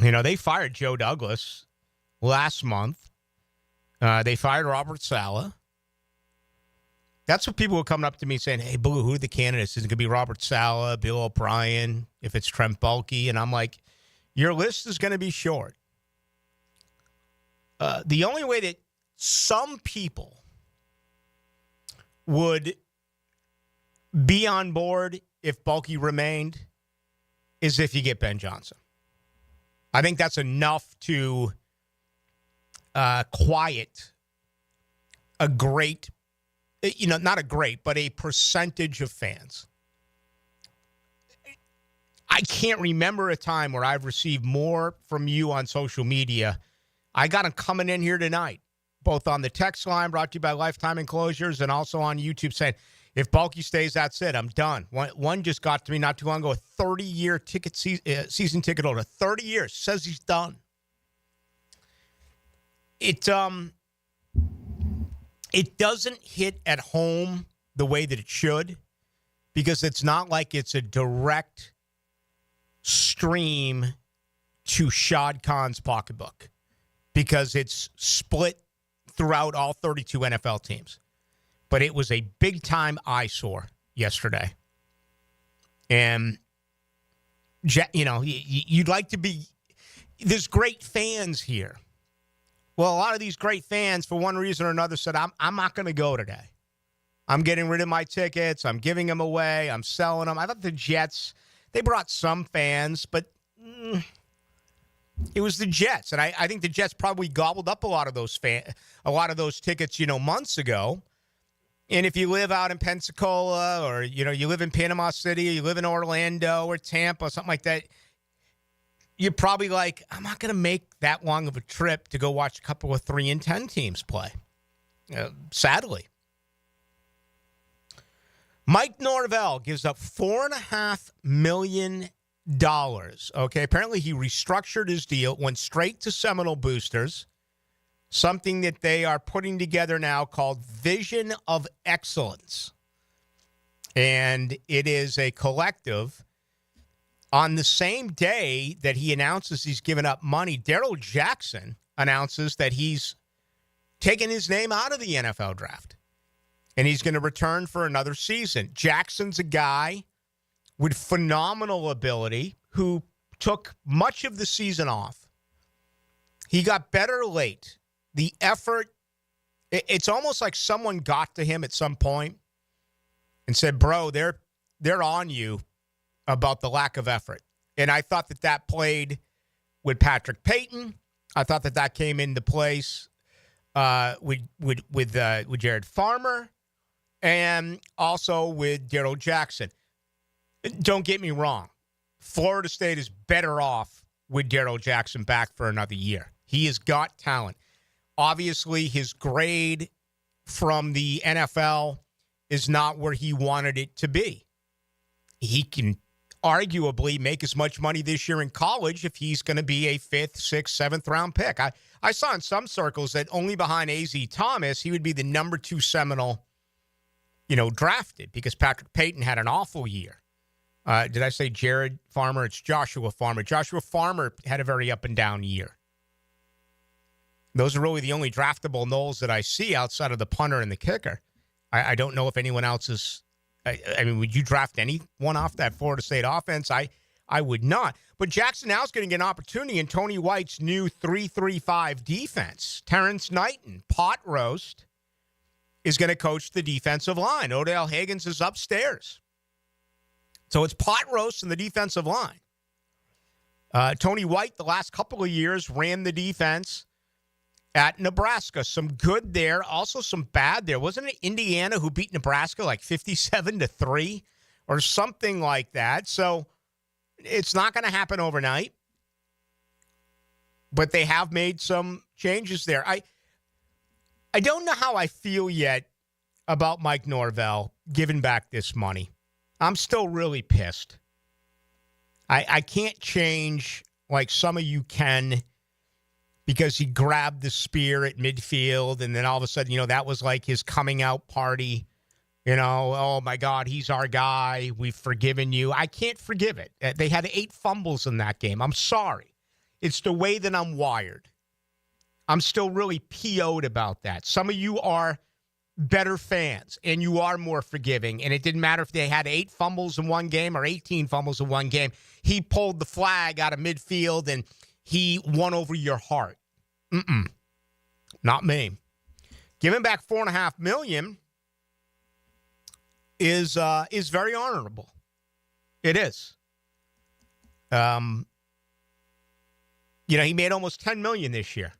Speaker 7: You know, they fired Joe Douglas last month. They fired Robert Saleh. That's what people were coming up to me saying, hey, Blue, who are the candidates? Is it going to be Robert Saleh, Bill O'Brien, if it's Trent Baalke? And I'm like, your list is going to be short. The only way that some people would be on board if Baalke remained is if you get Ben Johnson. I think that's enough to quiet a great, not a great, but a percentage of fans. I can't remember a time where I've received more from you on social media. I got them coming in here tonight, both on the text line brought to you by Lifetime Enclosures and also on YouTube saying, if Baalke stays, that's it. I'm done. One just got to me not too long ago, a 30-year season ticket holder, 30 years, says he's done. It doesn't hit at home the way that it should, because it's not like it's a direct stream to Shad Khan's pocketbook, because it's split throughout all 32 NFL teams. But it was a big-time eyesore yesterday. And, you'd like to be – there's great fans here. Well, a lot of these great fans, for one reason or another, said, I'm not going to go today. I'm getting rid of my tickets. I'm giving them away. I'm selling them. I thought the Jets, they brought some fans, but it was the Jets. And I think the Jets probably gobbled up a lot of those tickets, months ago. And if you live out in Pensacola, or, you live in Panama City, or you live in Orlando or Tampa, something like that, you're probably like, I'm not going to make that long of a trip to go watch a couple of 3-10 teams play. Sadly. Mike Norvell gives up $4.5 million. Okay, apparently he restructured his deal, went straight to Seminole Boosters, something that they are putting together now called Vision of Excellence. And it is a collective. On the same day that he announces he's given up money, Darrell Jackson announces that he's taken his name out of the NFL draft, and he's going to return for another season. Jackson's a guy with phenomenal ability who took much of the season off. He got better late. The effort, it's almost like someone got to him at some point and said, bro, they're on you about the lack of effort. And I thought that played with Patrick Payton. I thought that came into place with Jared Farmer and also with Darrell Jackson. Don't get me wrong. Florida State is better off with Darrell Jackson back for another year. He has got talent. Obviously, his grade from the NFL is not where he wanted it to be. He can arguably make as much money this year in college if he's going to be a 5th, 6th, 7th round pick. I saw in some circles that only behind A.Z. Thomas, he would be the number 2 Seminole, drafted because Patrick Payton had an awful year. Did I say Jared Farmer? It's Joshua Farmer. Joshua Farmer had a very up and down year. Those are really the only draftable Noles that I see outside of the punter and the kicker. I don't know if anyone else is. I mean, would you draft anyone off that Florida State offense? I would not. But Jackson now is going to get an opportunity in Tony White's new 3-3-5 defense. Terrence Knighton, pot roast, is going to coach the defensive line. Odell Higgins is upstairs. So it's pot roast in the defensive line. Tony White, the last couple of years, ran the defense at Nebraska. Some good there, also some bad there. Wasn't it Indiana who beat Nebraska like 57-3 or something like that? So it's not going to happen overnight. But they have made some changes there. I don't know how I feel yet about Mike Norvell giving back this money. I'm still really pissed. I can't change like some of you can, because he grabbed the spear at midfield, and then all of a sudden, that was like his coming out party. Oh, my God, he's our guy. We've forgiven you. I can't forgive it. They had 8 fumbles in that game. I'm sorry. It's the way that I'm wired. I'm still really PO'd about that. Some of you are better fans, and you are more forgiving, and it didn't matter if they had 8 fumbles in one game or 18 fumbles in one game. He pulled the flag out of midfield, and he won over your heart. Not me. Giving back $4.5 million is very honorable. It is. He made almost $10 million this year,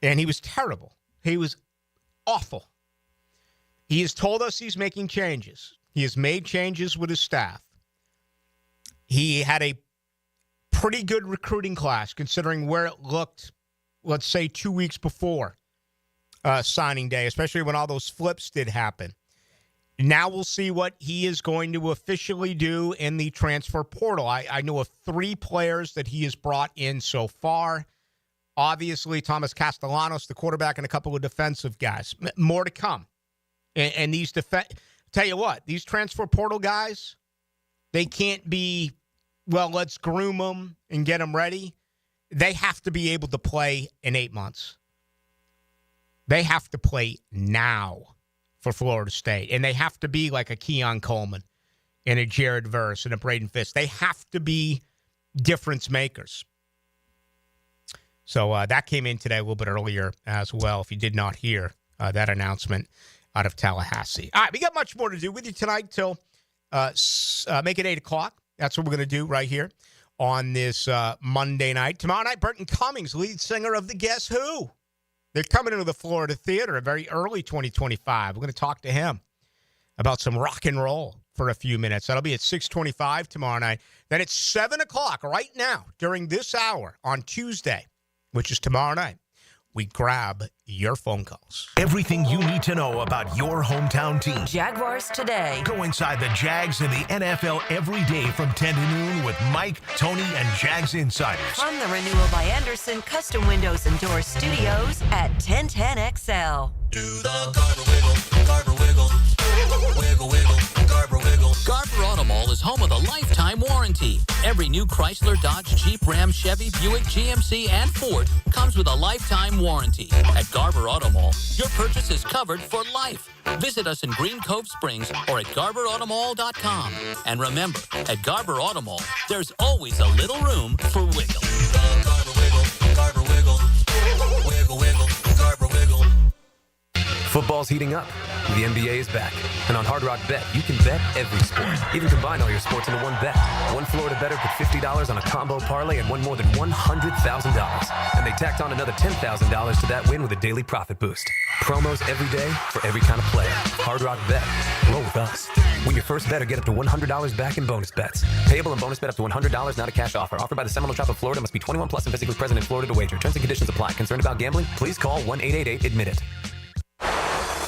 Speaker 7: and he was terrible. He was awful. He has told us he's making changes. He has made changes with his staff. He had a pretty good recruiting class considering where it looked, let's say, 2 weeks before signing day, especially when all those flips did happen. Now we'll see what he is going to officially do in the transfer portal. I know of 3 players that he has brought in so far. Obviously, Thomas Castellanos, the quarterback, and a couple of defensive guys. More to come. And these tell you what, these transfer portal guys, they can't be, well, let's groom them and get them ready. They have to be able to play in 8 months. They have to play now for Florida State. And they have to be like a Keon Coleman and a Jared Verse and a Braden Fisk. They have to be difference makers. So that came in today a little bit earlier as well, if you did not hear that announcement out of Tallahassee. All right, we got much more to do with you tonight till make it 8 o'clock. That's what we're going to do right here on this Monday night. Tomorrow night, Burton Cummings, lead singer of the Guess Who. They're coming into the Florida Theater very early 2025. We're going to talk to him about some rock and roll for a few minutes. That'll be at 6:25 tomorrow night. Then it's 7 o'clock right now during this hour on Tuesday, which is tomorrow night. We grab your phone calls.
Speaker 3: Everything you need to know about your hometown team.
Speaker 2: Jaguars Today.
Speaker 3: Go inside the Jags and the NFL every day from 10 to noon with Mike, Tony, and Jags Insiders.
Speaker 2: From the Renewal by Anderson Custom Windows and Doors Studios at 1010XL.
Speaker 21: Do the Garber wiggle, Garber wiggle, wiggle, wiggle, Garber wiggle.
Speaker 6: Garber Auto Mall is home of the lifetime warranty. Every new Chrysler, Dodge, Jeep, Ram, Chevy, Buick, GMC, and Ford comes with a lifetime warranty. At Garber Auto Mall, your purchase is covered for life. Visit us in Green Cove Springs or at GarberAutomall.com. And remember, at Garber Auto Mall, there's always a little room for wiggle.
Speaker 21: Garber wiggle, Garber wiggle.
Speaker 8: Football's heating up. The NBA is back. And on Hard Rock Bet, you can bet every sport. Even combine all your sports into one bet. One Florida bettor put $50 on a combo parlay and won more than $100,000. And they tacked on another $10,000 to that win with a daily profit boost. Promos every day for every kind of player. Hard Rock Bet. Roll with us. Win your first bet or get up to $100 back in bonus bets. Payable and bonus bet up to $100, not a cash offer. Offered by the Seminole Tribe of Florida. Must be 21 plus and physically present in Florida to wager. Terms and conditions apply. Concerned about gambling? Please call 1-888-ADMIT-IT.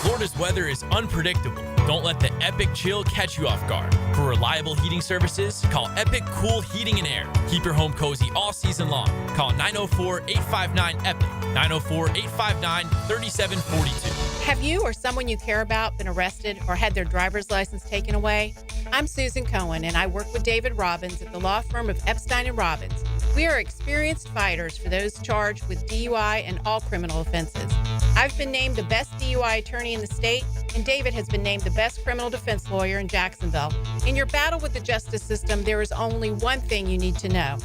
Speaker 24: Florida's weather is unpredictable. Don't let the Epic Chill catch you off guard. For reliable heating services, call Epic Cool Heating and Air. Keep your home cozy all season long. Call 904-859-EPIC. 904-859-3742.
Speaker 9: Have you or someone you care about been arrested or had their driver's license taken away? I'm Susan Cohen, and I work with David Robbins at the law firm of Epstein & Robbins. We are experienced fighters for those charged with DUI and all criminal offenses. I've been named the best DUI attorney in the state, and David has been named the best criminal defense lawyer in Jacksonville. In your battle with the justice system, there is only one thing you need to know.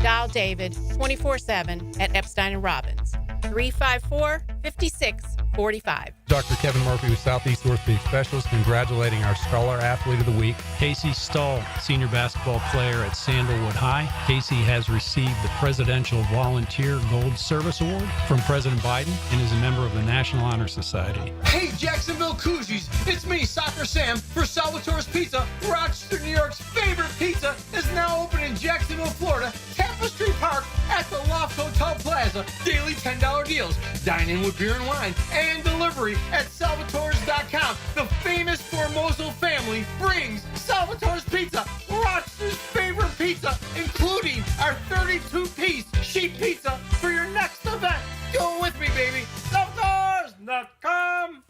Speaker 9: Dial David 24/7 at Epstein & Robbins, 354-5645.
Speaker 20: Dr. Kevin Murphy with Southeast Orthopedic Specialist congratulating our Scholar Athlete of the Week.
Speaker 11: Casey Stahl, senior basketball player at Sandalwood High. Casey has received the Presidential Volunteer Gold Service Award from President Biden and is a member of the National Honor Society.
Speaker 12: Hey, Jacksonville Koozies, it's me, Soccer Sam, for Salvatore's Pizza. Rochester, New York's favorite pizza is now open in Jacksonville, Florida, Tapestry Park at the Loft Hotel Plaza. Daily $10 deals, dine in with beer and wine, and delivery at salvatores.com. The famous Formoso family brings Salvatore's Pizza, Rochester's favorite pizza, including our 32-piece sheet pizza for your next event. Go with me, baby. Salvatores.com.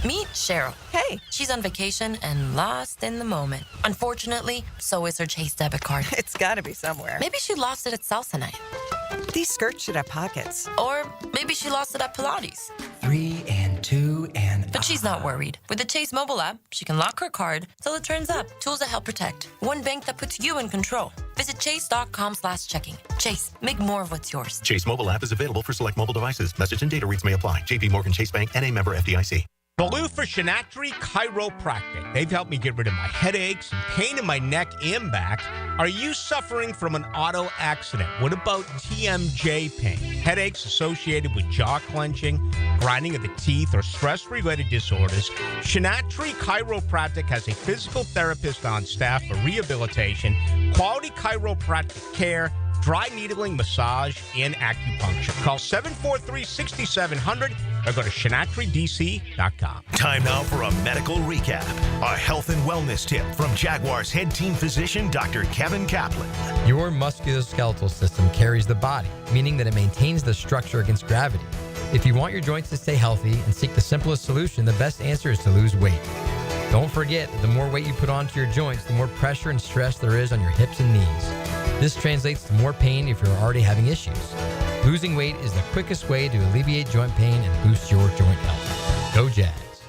Speaker 13: Meet Cheryl. Hey, she's on vacation and lost in the moment. Unfortunately, so is her Chase debit card.
Speaker 14: It's gotta be somewhere.
Speaker 13: Maybe she lost it at salsa night.
Speaker 14: These skirts should have pockets.
Speaker 13: Or maybe she lost it at Pilates.
Speaker 14: 3 and 2 and...
Speaker 13: But she's not worried. With the Chase mobile app, she can lock her card till it turns up. Tools that help protect. One bank that puts you in control. Visit chase.com/checking. Chase, make more of what's yours.
Speaker 3: Chase mobile app is available for select mobile devices. Message and data rates may apply. JP Morgan Chase Bank, N.A. member FDIC.
Speaker 7: Ballou for Shinatri Chiropractic. They've helped me get rid of my headaches and pain in my neck and back. Are you suffering from an auto accident? What about TMJ pain? Headaches associated with jaw clenching, grinding of the teeth, or stress-related disorders? Shinatri Chiropractic has a physical therapist on staff for rehabilitation, quality chiropractic care, dry needling, massage, and acupuncture. Call 743-6700 or go to ShinatriDC.com.
Speaker 3: Time now for a medical recap. A health and wellness tip from Jaguars head team physician, Dr. Kevin Kaplan.
Speaker 15: Your musculoskeletal system carries the body, meaning that it maintains the structure against gravity. If you want your joints to stay healthy and seek the simplest solution, the best answer is to lose weight. Don't forget, the more weight you put onto your joints, the more pressure and stress there is on your hips and knees. This translates to more pain if you're already having issues. Losing weight is the quickest way to alleviate joint pain and boost your joint health. Go Jags.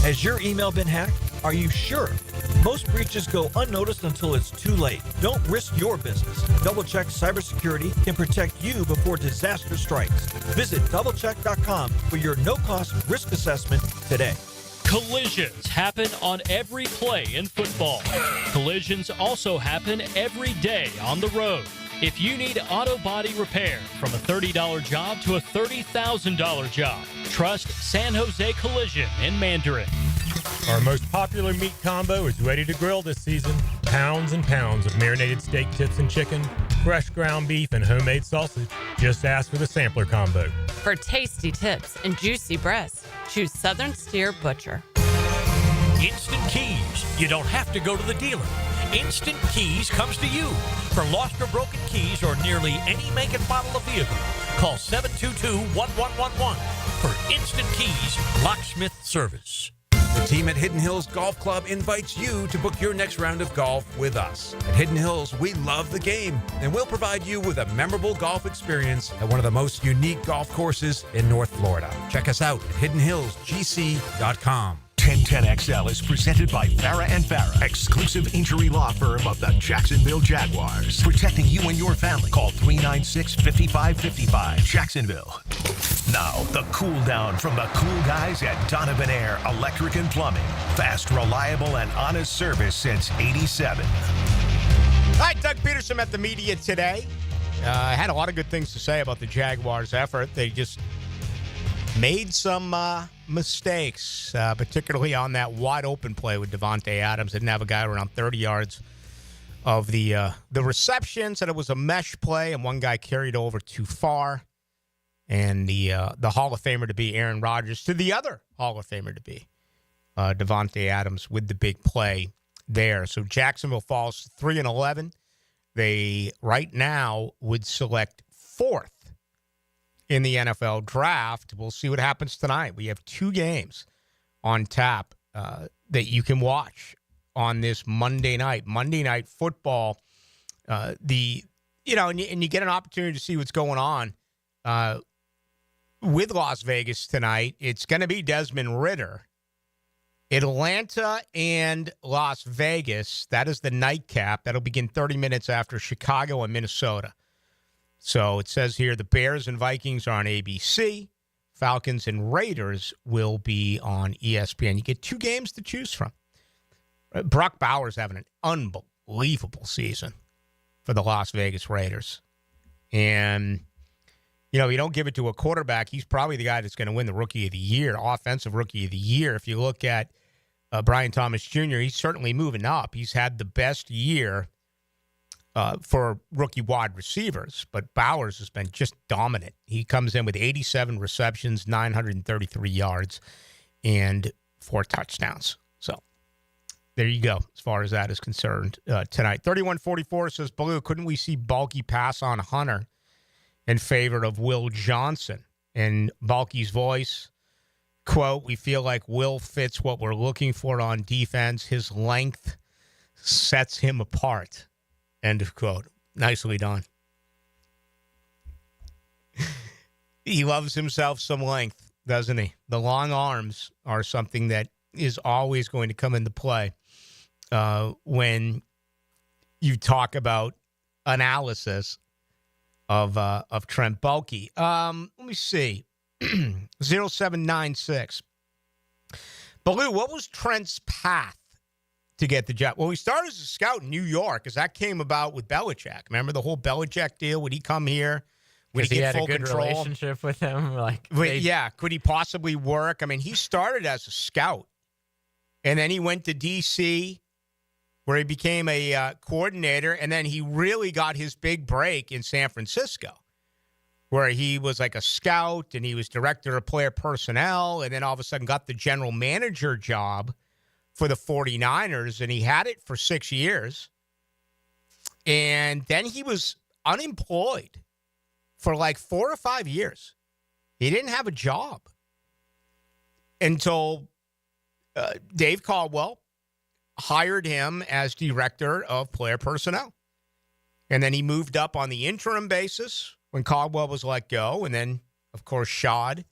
Speaker 17: Has your email been hacked? Are you sure? Most breaches go unnoticed until it's too late. Don't risk your business. DoubleCheck Cybersecurity can protect you before disaster strikes. Visit doublecheck.com for your no-cost risk assessment today.
Speaker 26: Collisions happen on every play in football. Collisions also happen every day on the road. If you need auto body repair, from a $30 job to a $30,000 job, trust San Jose Collision in Mandarin.
Speaker 16: Our most popular meat combo is ready to grill this season. Pounds and pounds of marinated steak tips and chicken, fresh ground beef, and homemade sausage. Just ask for the sampler combo.
Speaker 27: For tasty tips and juicy breasts, choose Southern Steer Butcher.
Speaker 30: Instant Keys. You don't have to go to the dealer. Instant Keys comes to you. For lost or broken keys or nearly any make and model of vehicle, call 722-1111 for Instant Keys locksmith service.
Speaker 31: The team at Hidden Hills Golf Club invites you to book your next round of golf with us. At Hidden Hills, we love the game, and we'll provide you with a memorable golf experience at one of the most unique golf courses in North Florida. Check us out at hiddenhillsgc.com.
Speaker 3: 1010XL is presented by Farah and Farah, exclusive injury law firm of the Jacksonville Jaguars. Protecting you and your family. Call 396-5555, Jacksonville. Now, the cool down from the cool guys at Donovan Air Electric and Plumbing. Fast, reliable, and honest service since 87.
Speaker 7: All right, Doug Peterson met the media today. Had a lot of good things to say about the Jaguars' effort. They just made some mistakes, particularly on that wide-open play with Davante Adams. Didn't have a guy around 30 yards of the reception. Said it was a mesh play, and one guy carried over too far. And the Hall of Famer to be Aaron Rodgers to the other Hall of Famer to be Davante Adams with the big play there. So Jacksonville falls 3-11. They right now would select 4th in the NFL draft. We'll see what happens tonight. We have 2 games on tap that you can watch on this Monday night. Monday Night Football. And you get an opportunity to see what's going on with Las Vegas tonight. It's going to be Desmond Ridder. Atlanta and Las Vegas, that is the nightcap. That'll begin 30 minutes after Chicago and Minnesota. So it says here the Bears and Vikings are on ABC. Falcons and Raiders will be on ESPN. You get 2 games to choose from. Brock Bowers having an unbelievable season for the Las Vegas Raiders. And, you don't give it to a quarterback. He's probably the guy that's going to win the Rookie of the Year, Offensive Rookie of the Year. If you look at Brian Thomas Jr., he's certainly moving up. He's had the best year for rookie wide receivers, but Bowers has been just dominant. He comes in with 87 receptions, 933 yards, and 4 touchdowns. So there you go as far as that is concerned tonight. 3144 says, Ballou, couldn't we see Balky pass on Hunter in favor of Will Johnson? And Balky's voice, quote, we feel like Will fits what we're looking for on defense. His length sets him apart. End of quote. Nicely done. He loves himself some length, doesn't he? The long arms are something that is always going to come into play when you talk about analysis of Trent Baalke. Let me see. 0796. Ballou, what was Trent's path to get the job? Well, he started as a scout in New York, because that came about with Belichick. Remember the whole Belichick deal? Would he come here? Would he get full control?
Speaker 1: He had a good relationship with him.
Speaker 7: Could he possibly work? I mean, he started as a scout, and then he went to D.C., where he became a coordinator, and then he really got his big break in San Francisco, where he was like a scout, and he was director of player personnel, and then all of a sudden got the general manager job for the 49ers, and he had it for 6 years. And then he was unemployed for like 4 or 5 years. He didn't have a job until Dave Caldwell hired him as director of player personnel. And then he moved up on the interim basis when Caldwell was let go. And then, of course, Shad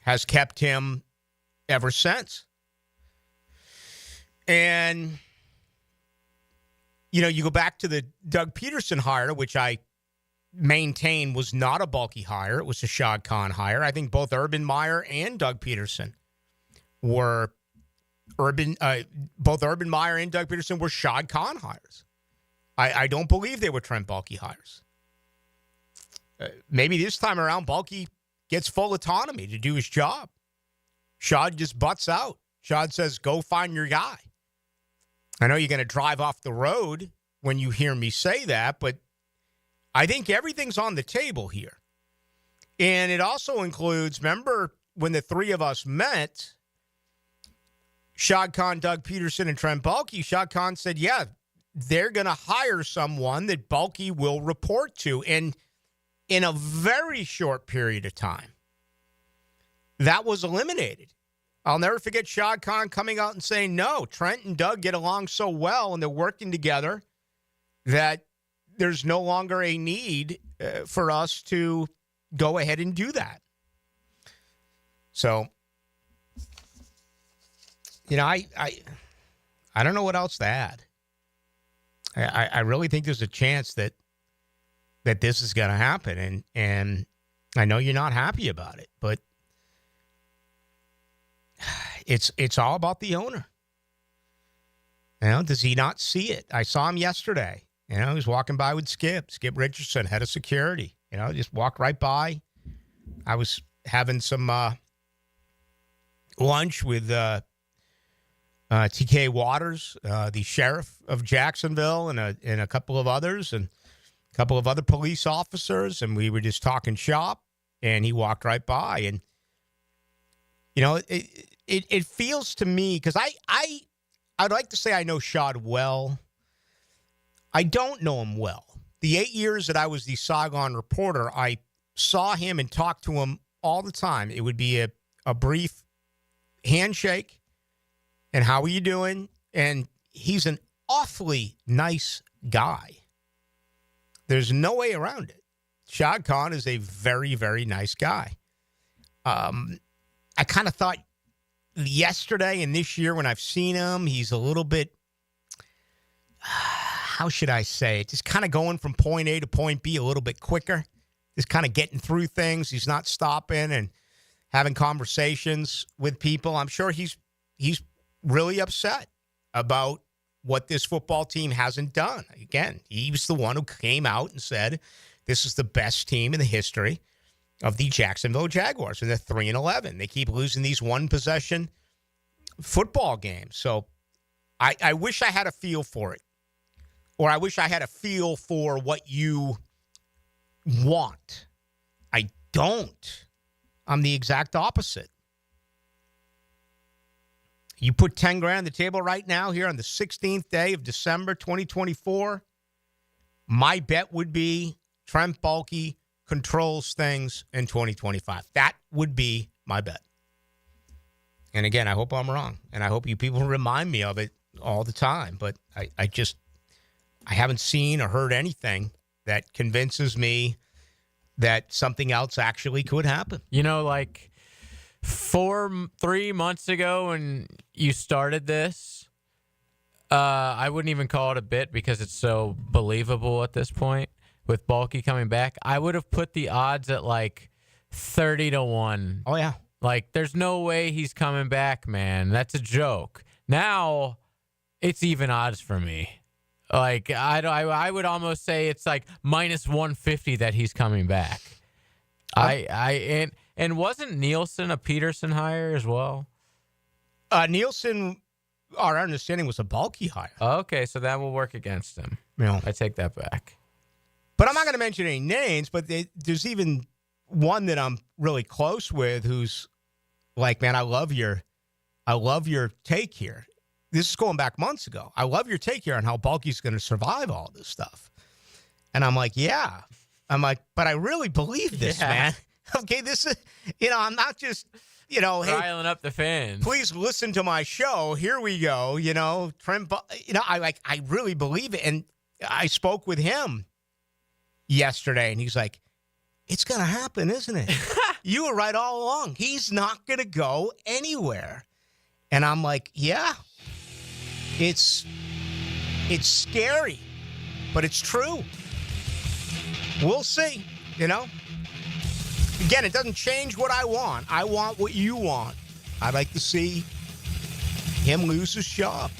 Speaker 7: has kept him ever since. And, you go back to the Doug Peterson hire, which I maintain was not a Baalke hire. It was a Shad Khan hire. I think both Urban Meyer and Doug Peterson were both Urban Meyer and Doug Peterson were Shad Khan hires. I don't believe they were Trent Baalke hires. Maybe this time around, Baalke gets full autonomy to do his job. Shad just butts out. Shad says, go find your guy. I know you're going to drive off the road when you hear me say that, but I think everything's on the table here. And it also includes, remember when the three of us met, Shad Khan, Doug Peterson, and Trent Baalke, Shad Khan said, yeah, they're going to hire someone that Baalke will report to. And in a very short period of time, that was eliminated. I'll never forget Shad Khan coming out and saying, no, Trent and Doug get along so well and they're working together that there's no longer a need for us to go ahead and do that. So
Speaker 1: I don't know what else to add. I really think there's a chance that this is going to happen, and I know you're not happy about it, but it's all about the owner. Does he not see it? I saw him yesterday. He was walking by with Skip Richardson, head of security. Just walked right by. I was having some lunch with TK Waters, the sheriff of Jacksonville, and a couple of others, and a couple of other police officers, and we were just talking shop, and he walked right by. And, it feels to me, because I'd like to say I know Shad well. I don't know him well. The 8 years that I was the Saigon reporter, I saw him and talked to him all the time. It would be a brief handshake and how are you doing? And he's an awfully nice guy. There's no way around it. Shad Khan is a very, very nice guy. I kind of thought yesterday and this year when I've seen him, he's a little bit, how should I say it? Just kind of going from point A to point B a little bit quicker. Just kind of getting through things. He's not stopping and having conversations with people. I'm sure he's really upset about what this football team hasn't done. Again, he was the one who came out and said, this is the best team in the history of the Jacksonville Jaguars, and they're 3-11. They keep losing these one-possession football games. So I wish I had a feel for it, or I wish I had a feel for what you want. I don't. I'm the exact opposite. You put 10 grand on the table right now here on the 16th day of December 2024, my bet would be Trent Baalke controls things in 2025. That would be my bet. And again, I hope I'm wrong. And I hope you people remind me of it all the time. But I haven't seen or heard anything that convinces me that something else actually could happen.
Speaker 4: Like 3 months ago when you started this, I wouldn't even call it a bit because it's so believable at this point. With Baalke coming back, I would have put the odds at like 30-1.
Speaker 1: Oh, yeah.
Speaker 4: Like, there's no way he's coming back, man. That's a joke. Now, it's even odds for me. Like, I would almost say it's like minus 150 that he's coming back. And wasn't Nielsen a Peterson hire as well?
Speaker 1: Nielsen, our understanding, was a Baalke hire.
Speaker 4: Okay, so that will work against him.
Speaker 1: Yeah.
Speaker 4: I take that back.
Speaker 1: But I'm not going to mention any names, but there's even one that I'm really close with who's like, man, I love your take here. This is going back months ago. I love your take here on how Baalke's going to survive all this stuff. And I'm like, yeah. I'm like, but I really believe this, man. Okay, this is, I'm not just,
Speaker 4: riling up the fans.
Speaker 1: Please listen to my show. Here we go. Trent, I really believe it. And I spoke with him yesterday, and he's like, it's going to happen, isn't it? You were right all along. He's not going to go anywhere. And I'm like, yeah, it's scary, but it's true. We'll see, Again, it doesn't change what I want. I want what you want. I'd like to see him lose his job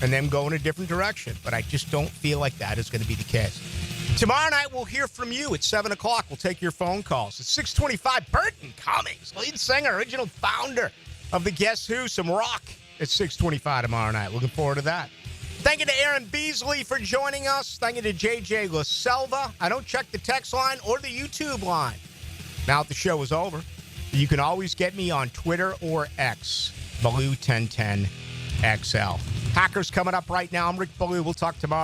Speaker 1: and them go in a different direction, but I just don't feel like that is going to be the case. Tomorrow night, we'll hear from you at 7 o'clock. We'll take your phone calls. At 6:25, Burton Cummings, lead singer, original founder of the Guess Who, some rock at 6:25 tomorrow night. Looking forward to that. Thank you to Aaron Beasley for joining us. Thank you to JJ LaSelva. I don't check the text line or the YouTube line. Now that the show is over, you can always get me on Twitter or X, Ballou1010XL. Hackers coming up right now. I'm Rick Ballou. We'll talk tomorrow.